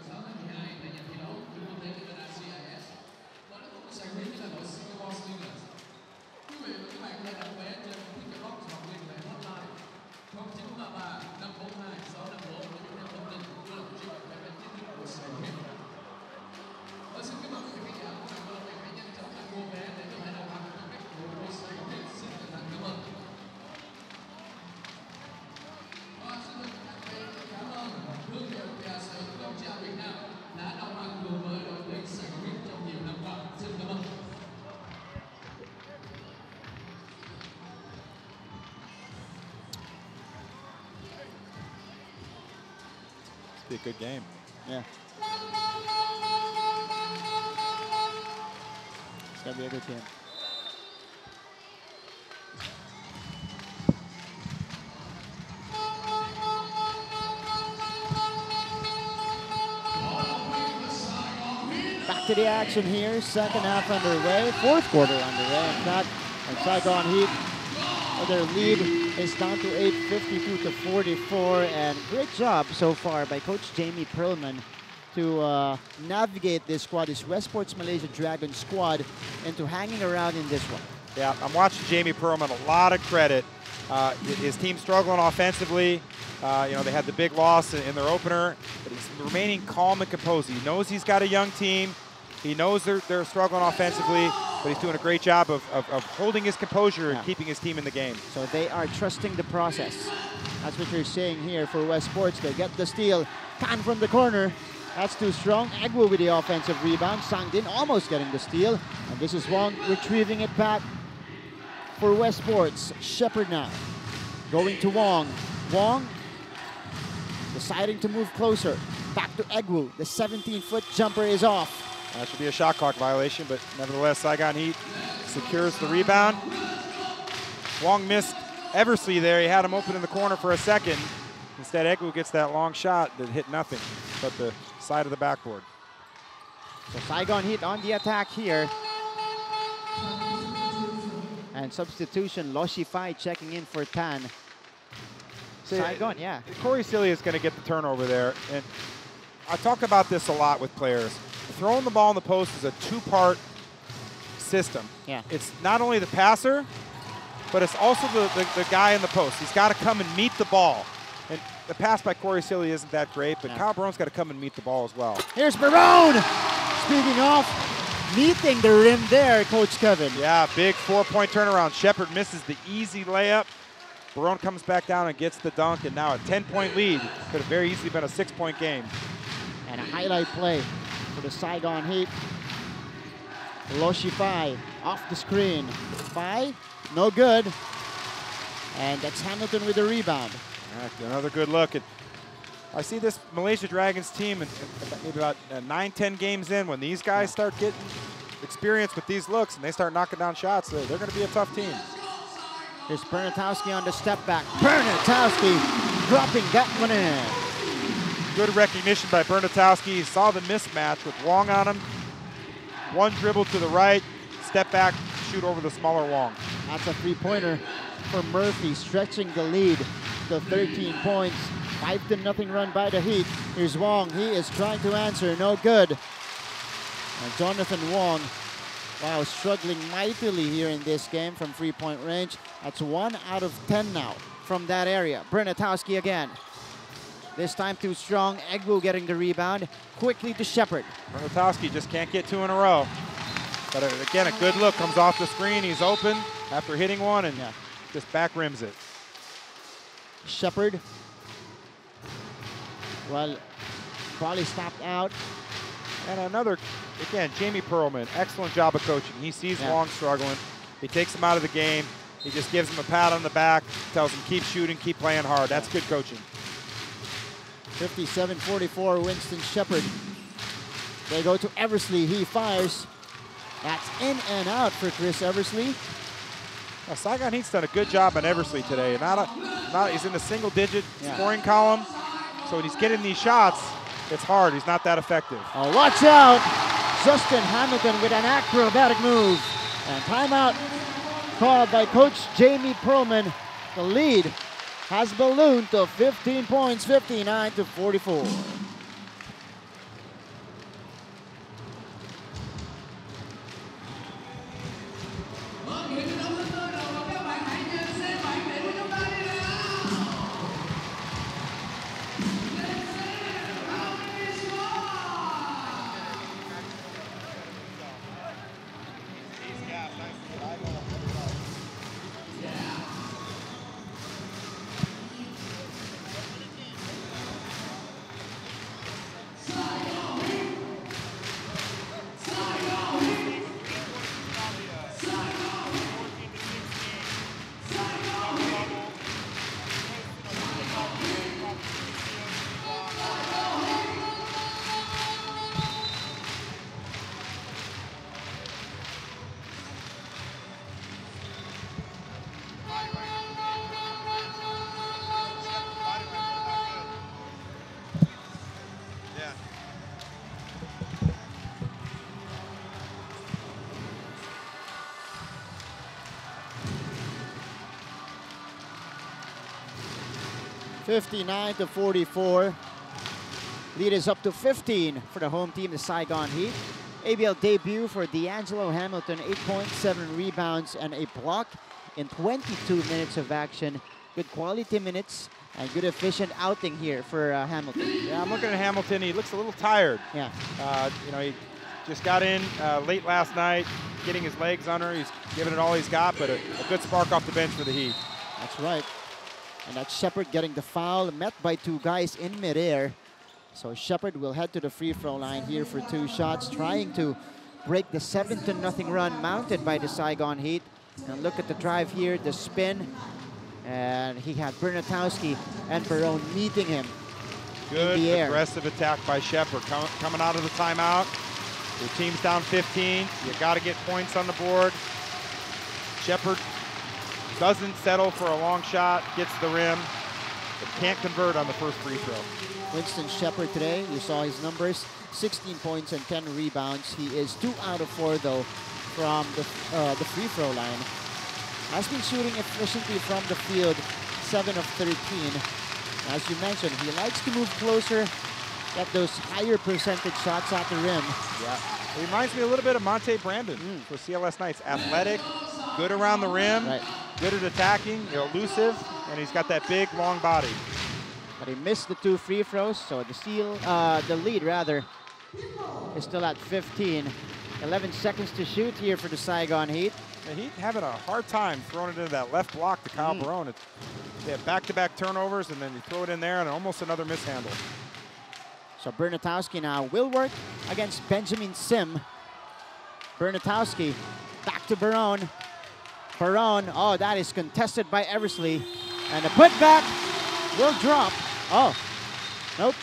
be a good game. Yeah. It's going to be a good game. Back to the action here. Second half underway. Fourth quarter underway. In fact, and Saigon Heat, their lead is down to 8:52-44. And great job so far by Coach Jamie Perlman to navigate this squad, this Westports Malaysia Dragons squad, into hanging around in this one. Yeah, I'm watching Jamie Perlman, a lot of credit. His team struggling offensively. You know, they had the big loss in their opener, but he's remaining calm and composed. He knows he's got a young team. He knows they're struggling offensively, but he's doing a great job of holding his composure and keeping his team in the game. So they are trusting the process. That's what you're saying here for Westports. They get the steal. Tan from the corner. That's too strong. Egwu with the offensive rebound. Sang Din almost getting the steal. And this is Wong retrieving it back for Westports. Shepard now going to Wong. Wong deciding to move closer. Back to Egwu. The 17-foot jumper is off. That should be a shot clock violation, but nevertheless, Saigon Heat secures the rebound. Wong missed Eversley there. He had him open in the corner for a second. Instead, Egwu gets that long shot that hit nothing but the side of the backboard. So Saigon Heat on the attack here. And substitution, Lo Shifai checking in for Tan. Saigon, yeah. Corey Celia is going to get the turnover there. And I talk about this a lot with players. Throwing the ball in the post is a two-part system. Yeah. It's not only the passer, but it's also the guy in the post. He's got to come and meet the ball. And the pass by Corey Celia isn't that great, but Kyle Barone's got to come and meet the ball as well. Here's Barone! Speaking of, meeting the rim there, Coach Kevin. Yeah, big four-point turnaround. Shepard misses the easy layup. Barone comes back down and gets the dunk, and now a 10-point lead. Could have very easily been a 6-point game. And a highlight play for the Saigon Heat. Lo Shifai off the screen. Fai, no good. And that's Hamilton with the rebound. Right, another good look. I see this Malaysia Dragons team, and maybe about 9-10 games in, when these guys start getting experience with these looks and they start knocking down shots, they're going to be a tough team. Here's Bernatowski on the step back. Bernatowski dropping that one in. Good recognition by Bernatowski. He saw the mismatch with Wong on him. One dribble to the right, step back, shoot over the smaller Wong. That's a three-pointer for Murphy, stretching the lead to 13 points. 5-0 run by the Heat. Here's Wong. He is trying to answer. No good. And Jonathan Wong, wow, struggling mightily here in this game from three-point range. That's 1 out of 10 now from that area. Bernatowski again. This time too strong. Egwu getting the rebound. Quickly to Shepard. Bernatowski just can't get 2 in a row. But again, a good look. Comes off the screen. He's open after hitting one and just back rims it. Shepard. Well, probably stopped out. And another, again, Jamie Perlman, excellent job of coaching. He sees Wong struggling. He takes him out of the game. He just gives him a pat on the back, tells him keep shooting, keep playing hard. That's good coaching. 57-44, Winston Shepard. They go to Eversley. He fires. That's in and out for Chris Eversley. Now, Saigon Heat's done a good job on Eversley today. He's in the single-digit scoring column. So when he's getting these shots, it's hard. He's not that effective. Oh, watch out! Justin Hamilton with an acrobatic move. And timeout called by Coach Jamie Perlman. The lead has ballooned to 15 points, 59-44. 59-44. Lead is up to 15 for the home team, the Saigon Heat. ABL debut for D'Angelo Hamilton, 8 points, 7 rebounds, and a block in 22 minutes of action. Good quality minutes and good efficient outing here for Hamilton. Yeah, I'm looking at Hamilton. He looks a little tired. Yeah. You know, he just got in late last night, getting his legs under. He's giving it all he's got, but a good spark off the bench for the Heat. That's right. And that's Shepard getting the foul, met by 2 guys in midair. So Shepard will head to the free throw line here for 2 shots, trying to break the 7-0 run mounted by the Saigon Heat. And look at the drive here, the spin. And he had Bernatowski and Barone meeting him Good in the air. Aggressive attack by Shepard. Coming out of the timeout. Your team's down 15. You got to get points on the board. Shepard doesn't settle for a long shot, gets the rim, but can't convert on the first free throw. Winston Shepard today, you saw his numbers, 16 points and 10 rebounds. He is 2 out of 4 though from the free throw line. Has been shooting efficiently from the field, 7 of 13. As you mentioned, he likes to move closer, get those higher percentage shots at the rim. Yeah, it reminds me a little bit of Monte Brandon for CLS Knights. Athletic, good around the rim, good at attacking, elusive, and he's got that big, long body. But he missed the 2 free throws, so the lead rather is still at 15. 11 seconds to shoot here for the Saigon Heat. The Heat having a hard time throwing it into that left block to Kyle Barone. They have back-to-back turnovers, and then you throw it in there, and almost another mishandle. So Bernatowski now will work against Benjamin Sim. Bernatowski back to Barone. Barone, oh, that is contested by Eversley. And the putback will drop. Oh, nope.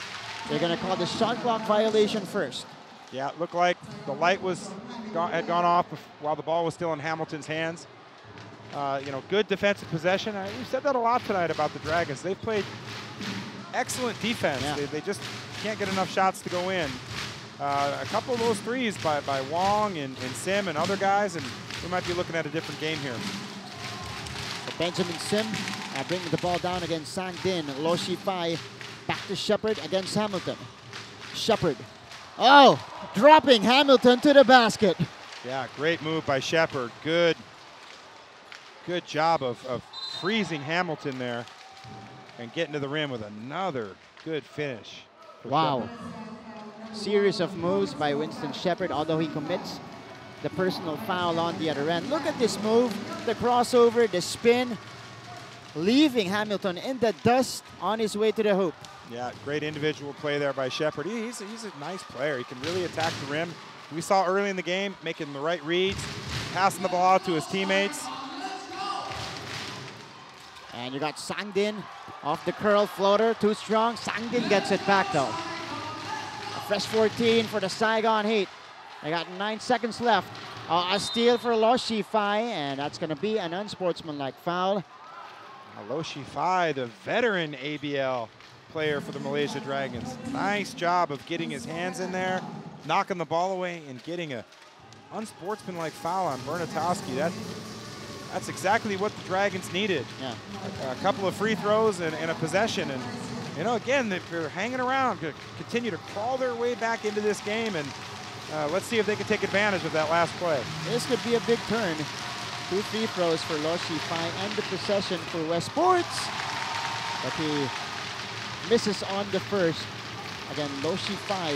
They're going to call the shot clock violation first. Yeah, it looked like the light had gone off while the ball was still in Hamilton's hands. You know, good defensive possession. We've said that a lot tonight about the Dragons. They've played excellent defense. Yeah. They just can't get enough shots to go in. A couple of those threes by Wong and Sim and other guys, and we might be looking at a different game here. So Benjamin Sim bringing the ball down against Sang Din. Lo Shi-Fai back to Shepard against Hamilton. Shepard. Oh, dropping Hamilton to the basket. Yeah, great move by Shepard. Good job of freezing Hamilton there and getting to the rim with another good finish. Wow. Series of moves by Winston Shepard, although he commits the personal foul on the other end. Look at this move, the crossover, the spin, leaving Hamilton in the dust on his way to the hoop. Yeah, great individual play there by Shepard. He's a nice player. He can really attack the rim. We saw early in the game making the right reads, passing the ball out to his teammates. And you got Sang-Din off the curl floater, too strong. Sang-Din gets it back though. A fresh 14 for the Saigon Heat. They got 9 seconds left. A steal for Lo Shi-Fai, and that's going to be an unsportsmanlike foul. Lo Shi-Fai, the veteran ABL player for the Malaysia Dragons. Nice job of getting his hands in there, knocking the ball away, and getting a unsportsmanlike foul on Bernatowski. That's exactly what the Dragons needed. Yeah. A couple of free throws and a possession. And, you know, again, they're hanging around, continue to crawl their way back into this game. And let's see if they can take advantage of that last play. This could be a big turn. 2 free throws for Lo Shi-Fai and the possession for Westports. But he misses on the first. Again, Lo Shi-Fai,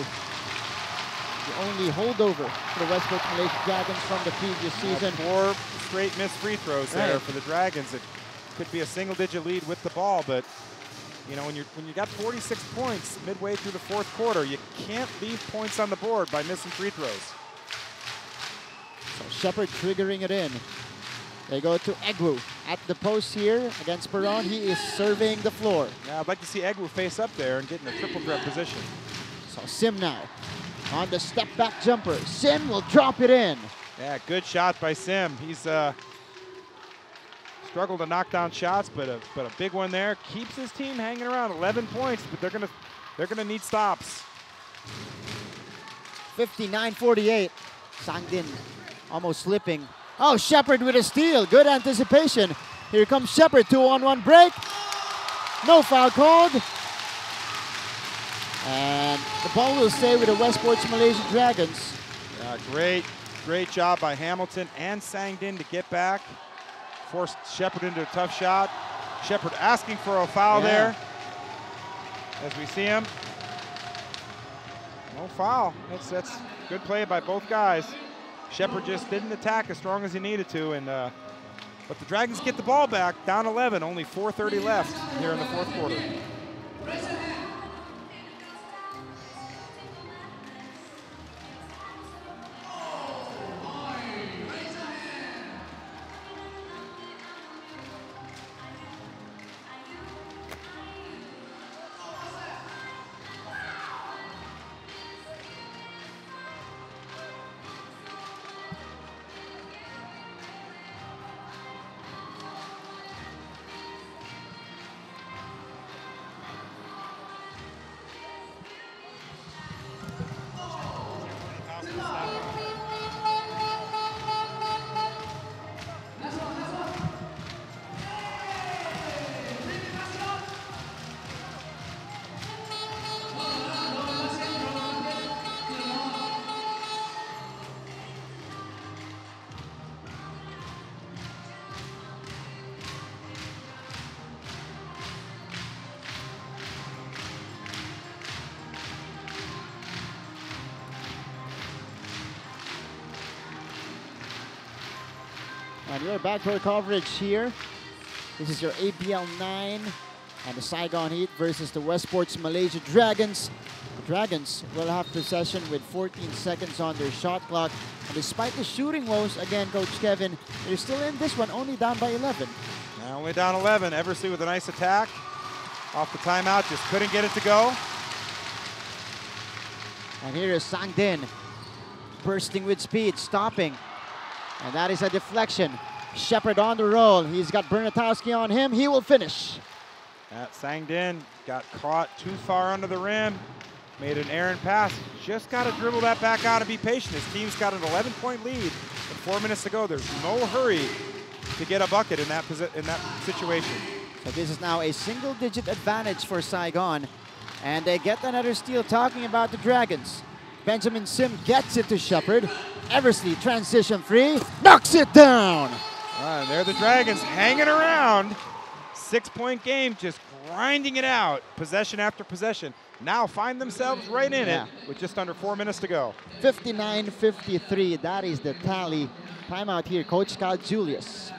the only holdover for the Westports Malaysia Dragons from the previous season. 4 straight missed free throws there for the Dragons. It could be a single-digit lead with the ball, but you know, when you got 46 points midway through the 4th quarter, you can't leave points on the board by missing free throws. So Shepard triggering it in. They go to Egwu at the post here against Barone. He is serving the floor. Yeah, I'd like to see Egwu face up there and get in a triple threat position. So Sim now on the step back jumper. Sim will drop it in. Yeah, good shot by Sim. He's struggled to knock down shots, but a big one there. Keeps his team hanging around. 11 points, but they're gonna need stops. 59-48. Sang-Din almost slipping. Oh, Shepard with a steal. Good anticipation. Here comes Shepard. 2-on-1 break. No foul called. And the ball will stay with the Westports Malaysia Dragons. Great job by Hamilton and Sangdin to get back. Forced Shepard into a tough shot. Shepard asking for a foul there. As we see him. No foul. That's good play by both guys. Shepard just didn't attack as strong as he needed to, and but the Dragons get the ball back, down 11, only 4:30 left here in the fourth quarter. And your backcourt coverage here. This is your ABL 9 and the Saigon Heat versus the Westports Malaysia Dragons. The Dragons will have possession with 14 seconds on their shot clock. And despite the shooting woes, again, Coach Kevin, they're still in this one, only down by 11. Now only down 11. Eversley with a nice attack. Off the timeout, just couldn't get it to go. And here is Sangdin, bursting with speed, stopping. And that is a deflection. Shepard on the roll. He's got Bernatowski on him. He will finish. That Sangdin got caught too far under the rim. Made an errant pass. Just got to dribble that back out and be patient. His team's got an 11-point lead with 4 minutes to go. There's no hurry to get a bucket in that situation. So this is now a single-digit advantage for Saigon. And they get another steal, talking about the Dragons. Benjamin Sim gets it to Shepard. Eversley, transition 3, knocks it down. And there the Dragons hanging around. 6-point game, just grinding it out, possession after possession. Now find themselves right in it with just under 4 minutes to go. 59-53, that is the tally. Timeout here, Coach Scott Julius.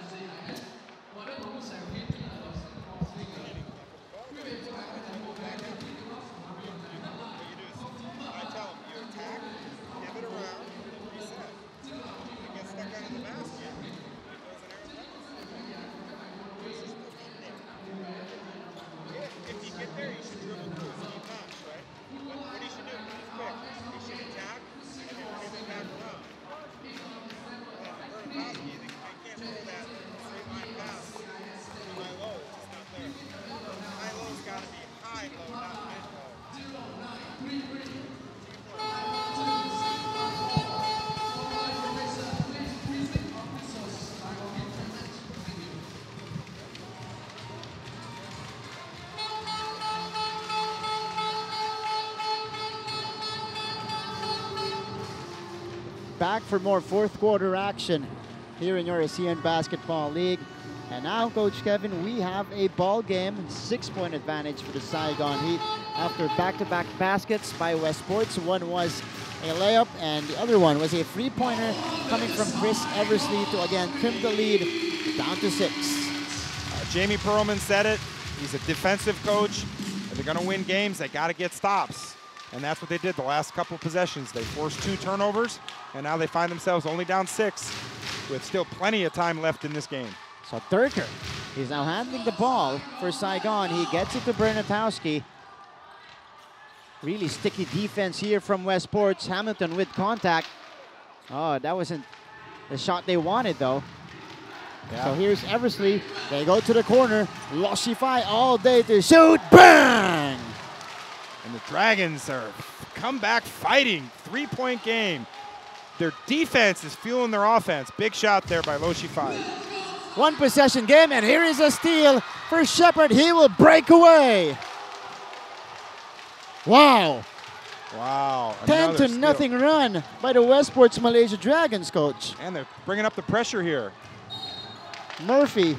Back for more fourth quarter action here in your ASEAN Basketball League. And now, Coach Kevin, we have a ball game, 6-point advantage for the Saigon Heat after back-to-back baskets by Westports. One was a layup and the other one was a three-pointer coming from Chris Eversley to again trim the lead down to 6. Jamie Perlman said it. He's a defensive coach. If they're going to win games, they got to get stops. And that's what they did the last couple of possessions. They forced 2 turnovers, and now they find themselves only down 6 with still plenty of time left in this game. So Durker, he's now handling the ball for Saigon. He gets it to Bernatowski. Really sticky defense here from Westports. Hamilton with contact. Oh, that wasn't the shot they wanted, though. Yeah. So here's Eversley. They go to the corner. Loshify all day to shoot. Bang! And the Dragons are comeback fighting. 3-point game. Their defense is fueling their offense. Big shot there by Loshify. 1 possession game, and here is a steal for Shepard. He will break away. Wow. Wow. 10-0 run by the Westports Malaysia Dragons, coach. And they're bringing up the pressure here. Murphy,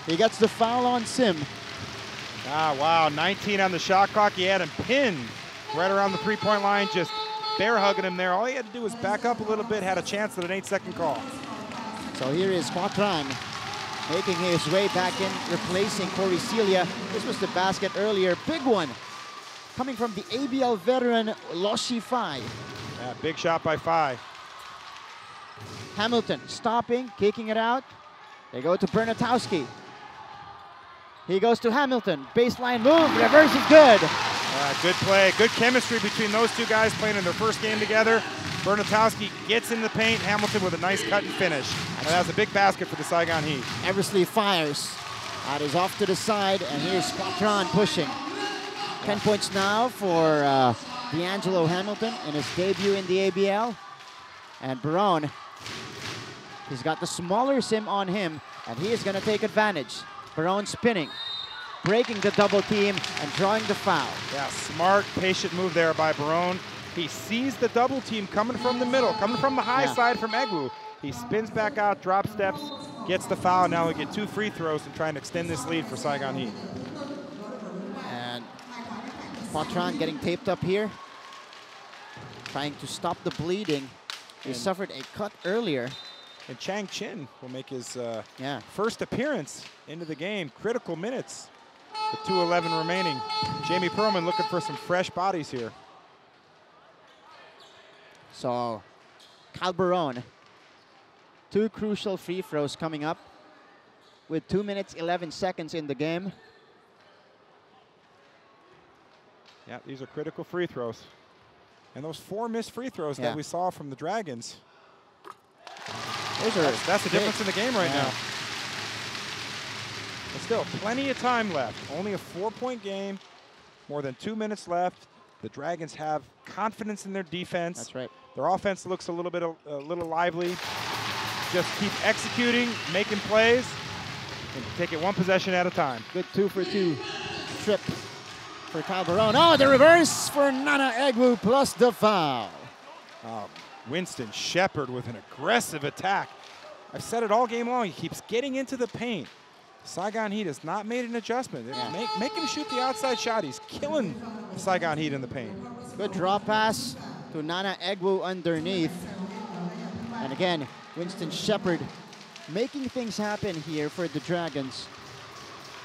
he gets the foul on Sim. Ah, wow, 19 on the shot clock. He had him pinned right around the three-point line, just bear hugging him there. All he had to do was back up a little bit, had a chance at an 8-second call. So here is Quatran making his way back in, replacing Corey Celia. This was the basket earlier, big one. Coming from the ABL veteran, Loshi Fai. Yeah, big shot by Fai. Hamilton stopping, kicking it out. They go to Bernatowski. He goes to Hamilton, baseline move, reverse is good. Good play, good chemistry between those two guys playing in their first game together. Bernatowski gets in the paint, Hamilton with a nice cut and finish. And that was a big basket for the Saigon Heat. Eversley fires. That is off to the side, and here's Quatran pushing. 10 points now for D'Angelo Hamilton in his debut in the ABL. And Barone, he's got the smaller Sim on him, and he is going to take advantage. Barone spinning, breaking the double team, and drawing the foul. Yeah, smart, patient move there by Barone. He sees the double team coming from the middle, coming from the high side from Egwu. He spins back out, drop steps, gets the foul. Now we get 2 free throws and trying to extend this lead for Saigon Heat. And Quatran getting taped up here, trying to stop the bleeding. He suffered a cut earlier. And Chang Chin will make his first appearance into the game. Critical minutes with 2:11 remaining. Jamie Perlman looking for some fresh bodies here. So, Calderon, 2 crucial free throws coming up with 2 minutes, 11 seconds in the game. Yeah, these are critical free throws. And those 4 missed free throws that we saw from the Dragons. That's the difference in the game right now. But still, plenty of time left. Only a 4-point game, more than 2 minutes left. The Dragons have confidence in their defense. That's right. Their offense looks a little lively. Just keep executing, making plays, and take it 1 possession at a time. Good 2-for-2 trip for Calderon. Oh, the reverse for Nana Egwu plus the foul. Winston Shepard with an aggressive attack. I've said it all game long. He keeps getting into the paint. Saigon Heat has not made an adjustment. Make him shoot the outside shot. He's killing Saigon Heat in the paint. Good draw pass to Nana Egwu underneath. And again, Winston Shepard making things happen here for the Dragons.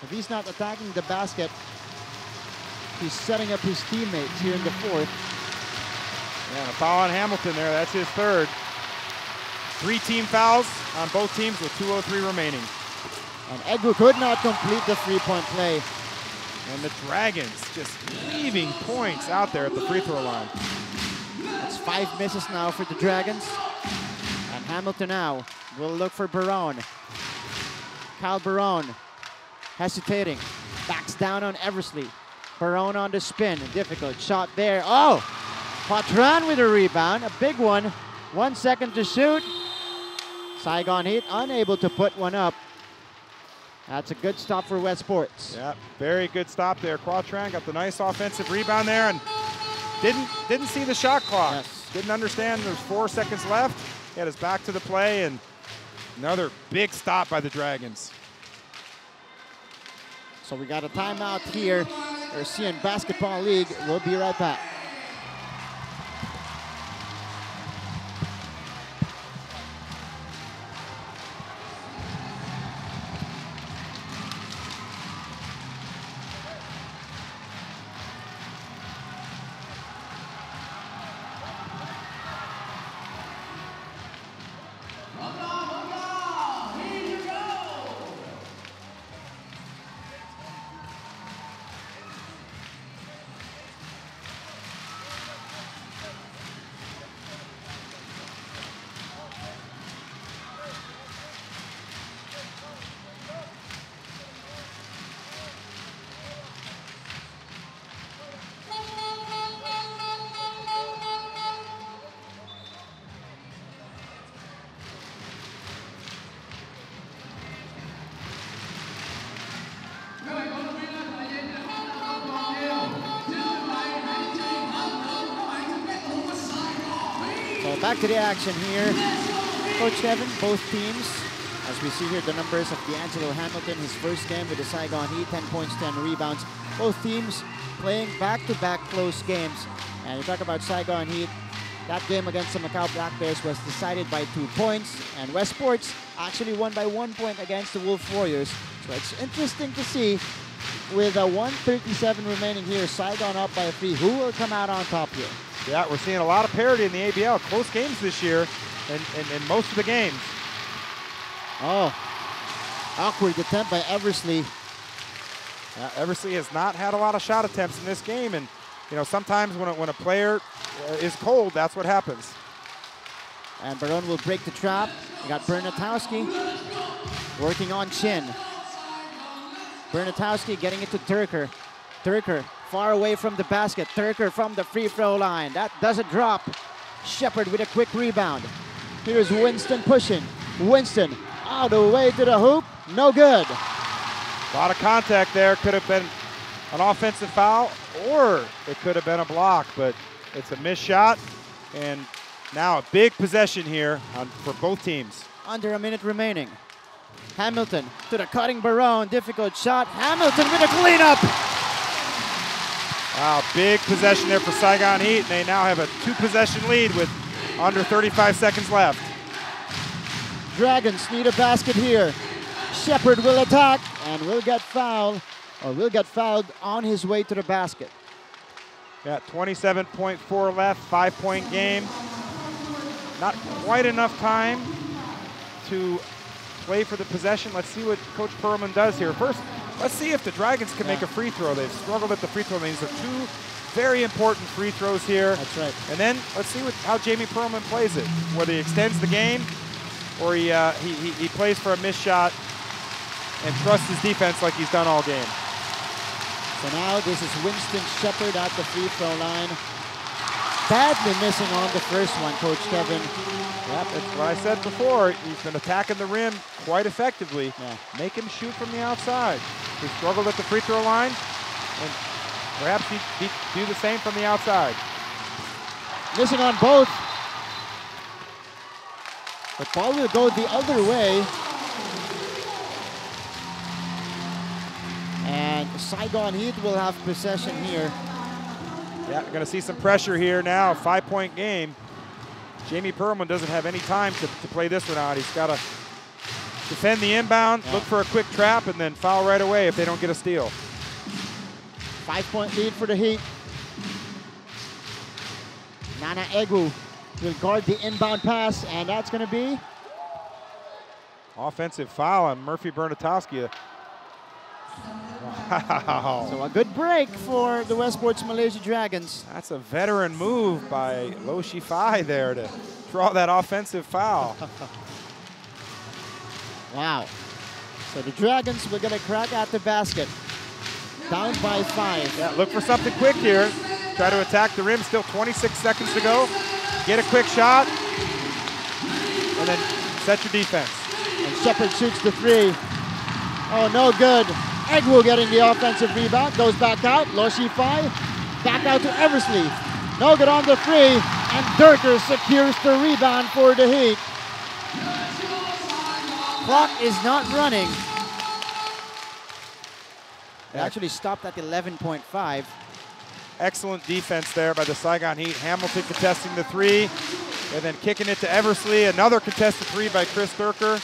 If he's not attacking the basket, he's setting up his teammates here in the 4th. And a foul on Hamilton there. That's his 3rd. 3 team fouls on both teams with 2:03 remaining. And Egwu could not complete the 3-point play. And the Dragons just leaving points out there at the free throw line. It's 5 misses now for the Dragons. And Hamilton now will look for Barone. Kyle Barone hesitating. Backs down on Eversley. Barone on the spin. A difficult shot there. Oh! Quatran with a rebound. A big one. 1 second to shoot. Saigon Heat unable to put one up. That's a good stop for Westports. Yeah, very good stop there. Quatran got the nice offensive rebound there and didn't see the shot clock. Yes. Didn't understand there's 4 seconds left. He had his back to the play and another big stop by the Dragons. So we got a timeout here. ASEAN Basketball League. We'll be right back. So back to the action here. Coach Kevin, both teams, as we see here the numbers of D'Angelo Hamilton, his first game with the Saigon Heat, 10 points, 10 rebounds. Both teams playing back-to-back close games. And you talk about Saigon Heat, that game against the Macau Black Bears was decided by 2 points. And Westports actually won by 1 point against the Wolf Warriors. So it's interesting to see, with a 1:37 remaining here, Saigon up by 3. Who will come out on top here? Yeah, we're seeing a lot of parity in the ABL. Close games this year in most of the games. Oh, awkward attempt by Eversley. Eversley has not had a lot of shot attempts in this game, and you know, sometimes when a player is cold, that's what happens. And Barone will break the trap. You got Bernatowski working on Chin. Bernatowski getting it to Turker. Turker far away from the basket. Turker from the free throw line. That doesn't drop. Shepard with a quick rebound. Here's Winston pushing. Winston all the way to the hoop. No good. A lot of contact there. Could have been an offensive foul, or it could have been a block, but it's a missed shot. And now a big possession here for both teams. Under a minute remaining. Hamilton to the cutting Barone. Difficult shot. Hamilton with a cleanup. Wow, big possession there for Saigon Heat. And they now have a 2-possession lead with under 35 seconds left. Dragons need a basket here. Shepard will attack and will get fouled, or will get fouled on his way to the basket. Got 27.4 left, 5-point game. Not quite enough time to play for the possession. Let's see what Coach Perlman does here. First, let's see if the Dragons can make a free throw. They've struggled at the free throw lane. These are 2 very important free throws here. That's right. And then let's see how Jamie Perlman plays it. Whether he extends the game or he plays for a missed shot and trusts his defense like he's done all game. So now this is Winston Shepard at the free throw line. Badly missing on the first one, Coach Kevin. Yep, that's what I said before. He's been attacking the rim quite effectively. Yeah. Make him shoot from the outside. He struggled at the free throw line, and perhaps he'd do the same from the outside. Missing on both. The ball will go the other way. And Saigon Heat will have possession here. Yeah, we're going to see some pressure here now. 5-point game. Jamie Perlman doesn't have any time to play this one out. He's got to defend the inbound, look for a quick trap, and then foul right away if they don't get a steal. 5-point lead for the Heat. Nana Egu will guard the inbound pass, and that's going to be offensive foul on Murphy Bernatowski. Wow. So a good break for the Westports Malaysia Dragons. That's a veteran move by Lo Shifai there to draw that offensive foul. Wow. So the Dragons will get a crack at the basket. Down by 5. Yeah, look for something quick here. Try to attack the rim. Still 26 seconds to go. Get a quick shot. And then set your defense. And Shepard shoots the 3. Oh, no good. Egwu getting the offensive rebound. Goes back out. Lo Shifai. Back out to Eversley. No good on the 3. And Durker secures the rebound for the Heat. Clock is not running. It actually stopped at 11.5. Excellent defense there by the Saigon Heat. Hamilton contesting the 3, and then kicking it to Eversley. Another contested 3 by Chris Durker.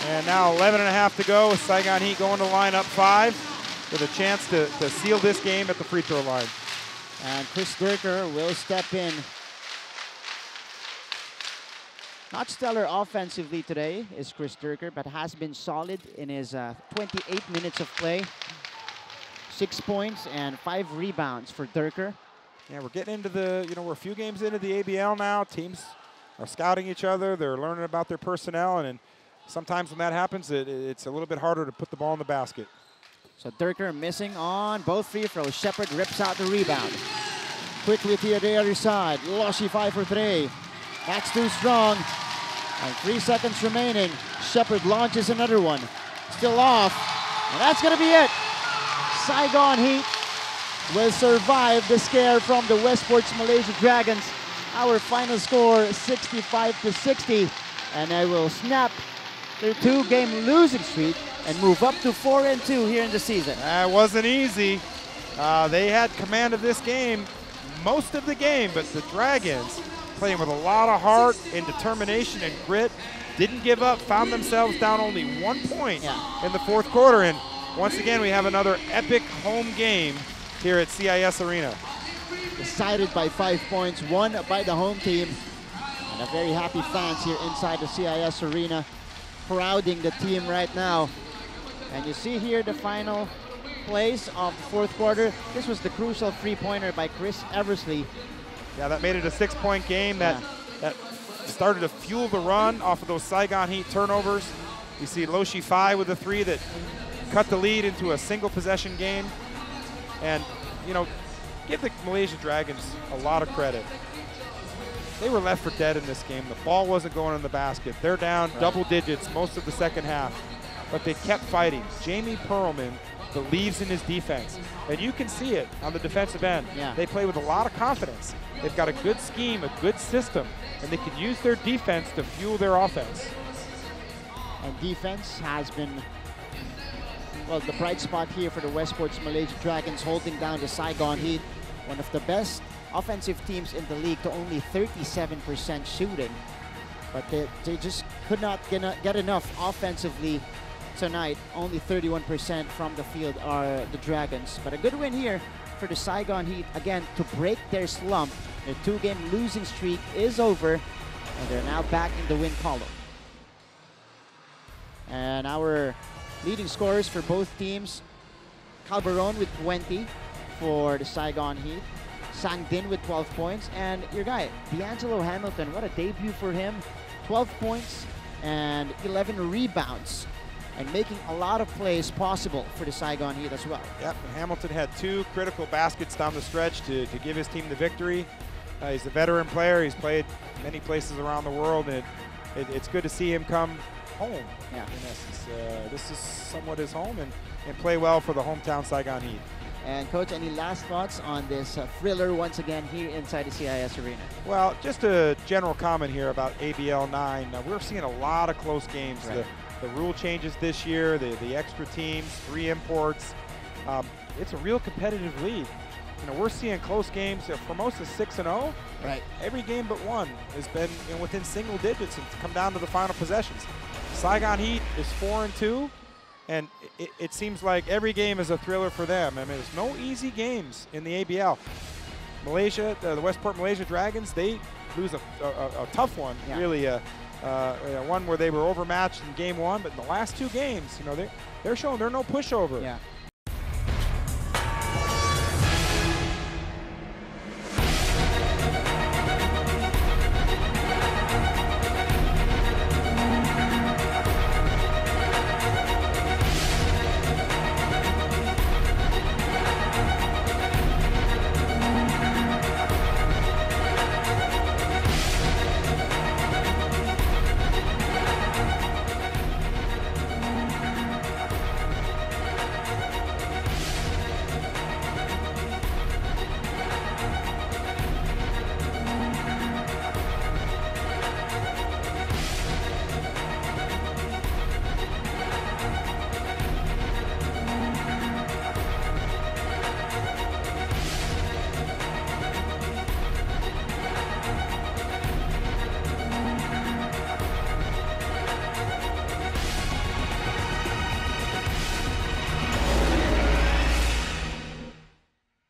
And now 11.5 to go with Saigon Heat going to line up 5 with a chance to seal this game at the free throw line. And Chris Durker will step in. Not stellar offensively today is Chris Durker, but has been solid in his 28 minutes of play. 6 points and 5 rebounds for Durker. Yeah, we're getting into the, we're a few games into the ABL now. Teams are scouting each other. They're learning about their personnel, and sometimes when that happens, it's a little bit harder to put the ball in the basket. So Durker missing on both free throws. Shepard rips out the rebound. Quickly to the other side. Lo Shifai for 3. That's too strong. And 3 seconds remaining. Shepard launches another one. Still off. And that's going to be it. Saigon Heat will survive the scare from the Westports Malaysia Dragons. Our final score, 65-60. And they will snap their 2-game losing streak and move up to 4-2 here in the season. That wasn't easy. They had command of this game most of the game, but the Dragons, playing with a lot of heart and determination and grit, didn't give up, found themselves down only 1 point in the fourth quarter. And once again, we have another epic home game here at CIS Arena. Decided by 5 points, won by the home team. And a very happy fans here inside the CIS Arena, crowding the team right now. And you see here the final plays of the fourth quarter. This was the crucial three-pointer by Chris Eversley. Yeah, that made it a 6-point game that started to fuel the run off of those Saigon Heat turnovers. You see Lo Shifai with a three that cut the lead into a single possession game. And, you know, give the Malaysia Dragons a lot of credit. They were left for dead in this game. The ball wasn't going in the basket. They're down double digits most of the second half, but they kept fighting. Jamie Perlman believes in his defense, and you can see it on the defensive end. They play with a lot of confidence. They've got a good scheme, a good system, and they can use their defense to fuel their offense. And defense has been, well, the bright spot here for the Westports Malaysia Dragons, holding down the Saigon Heat, one of the best offensive teams in the league, to only 37% shooting. But they just could not get enough offensively tonight. Only 31% from the field are the Dragons. But a good win here for the Saigon Heat, again, to break their slump. Their 2-game losing streak is over, and they're now back in the win column. And our leading scorers for both teams: Calderon with 20 for the Saigon Heat, Sang Din with 12 points, and your guy, D'Angelo Hamilton, what a debut for him. 12 points and 11 rebounds, and making a lot of plays possible for the Saigon Heat as well. Yep, Hamilton had 2 critical baskets down the stretch to give his team the victory. He's a veteran player. He's played many places around the world, and it's good to see him come home. Yeah, in essence, this is somewhat his home, and play well for the hometown Saigon Heat. And Coach, any last thoughts on this thriller once again here inside the CIS Arena? Well, just a general comment here about ABL 9. We're seeing a lot of close games. The rule changes this year, the extra teams, 3 imports. It's a real competitive league. You know, we're seeing close games. Formosa 6-0. Right. Every game but one has been within single digits and come down to the final possessions. Saigon Heat is 4-2. And it seems like every game is a thriller for them. I mean, there's no easy games in the ABL. Malaysia, the Westport Malaysia Dragons, they lose a tough one, really, one where they were overmatched in game 1. But in the last 2 games, you know, they're showing they're no pushover.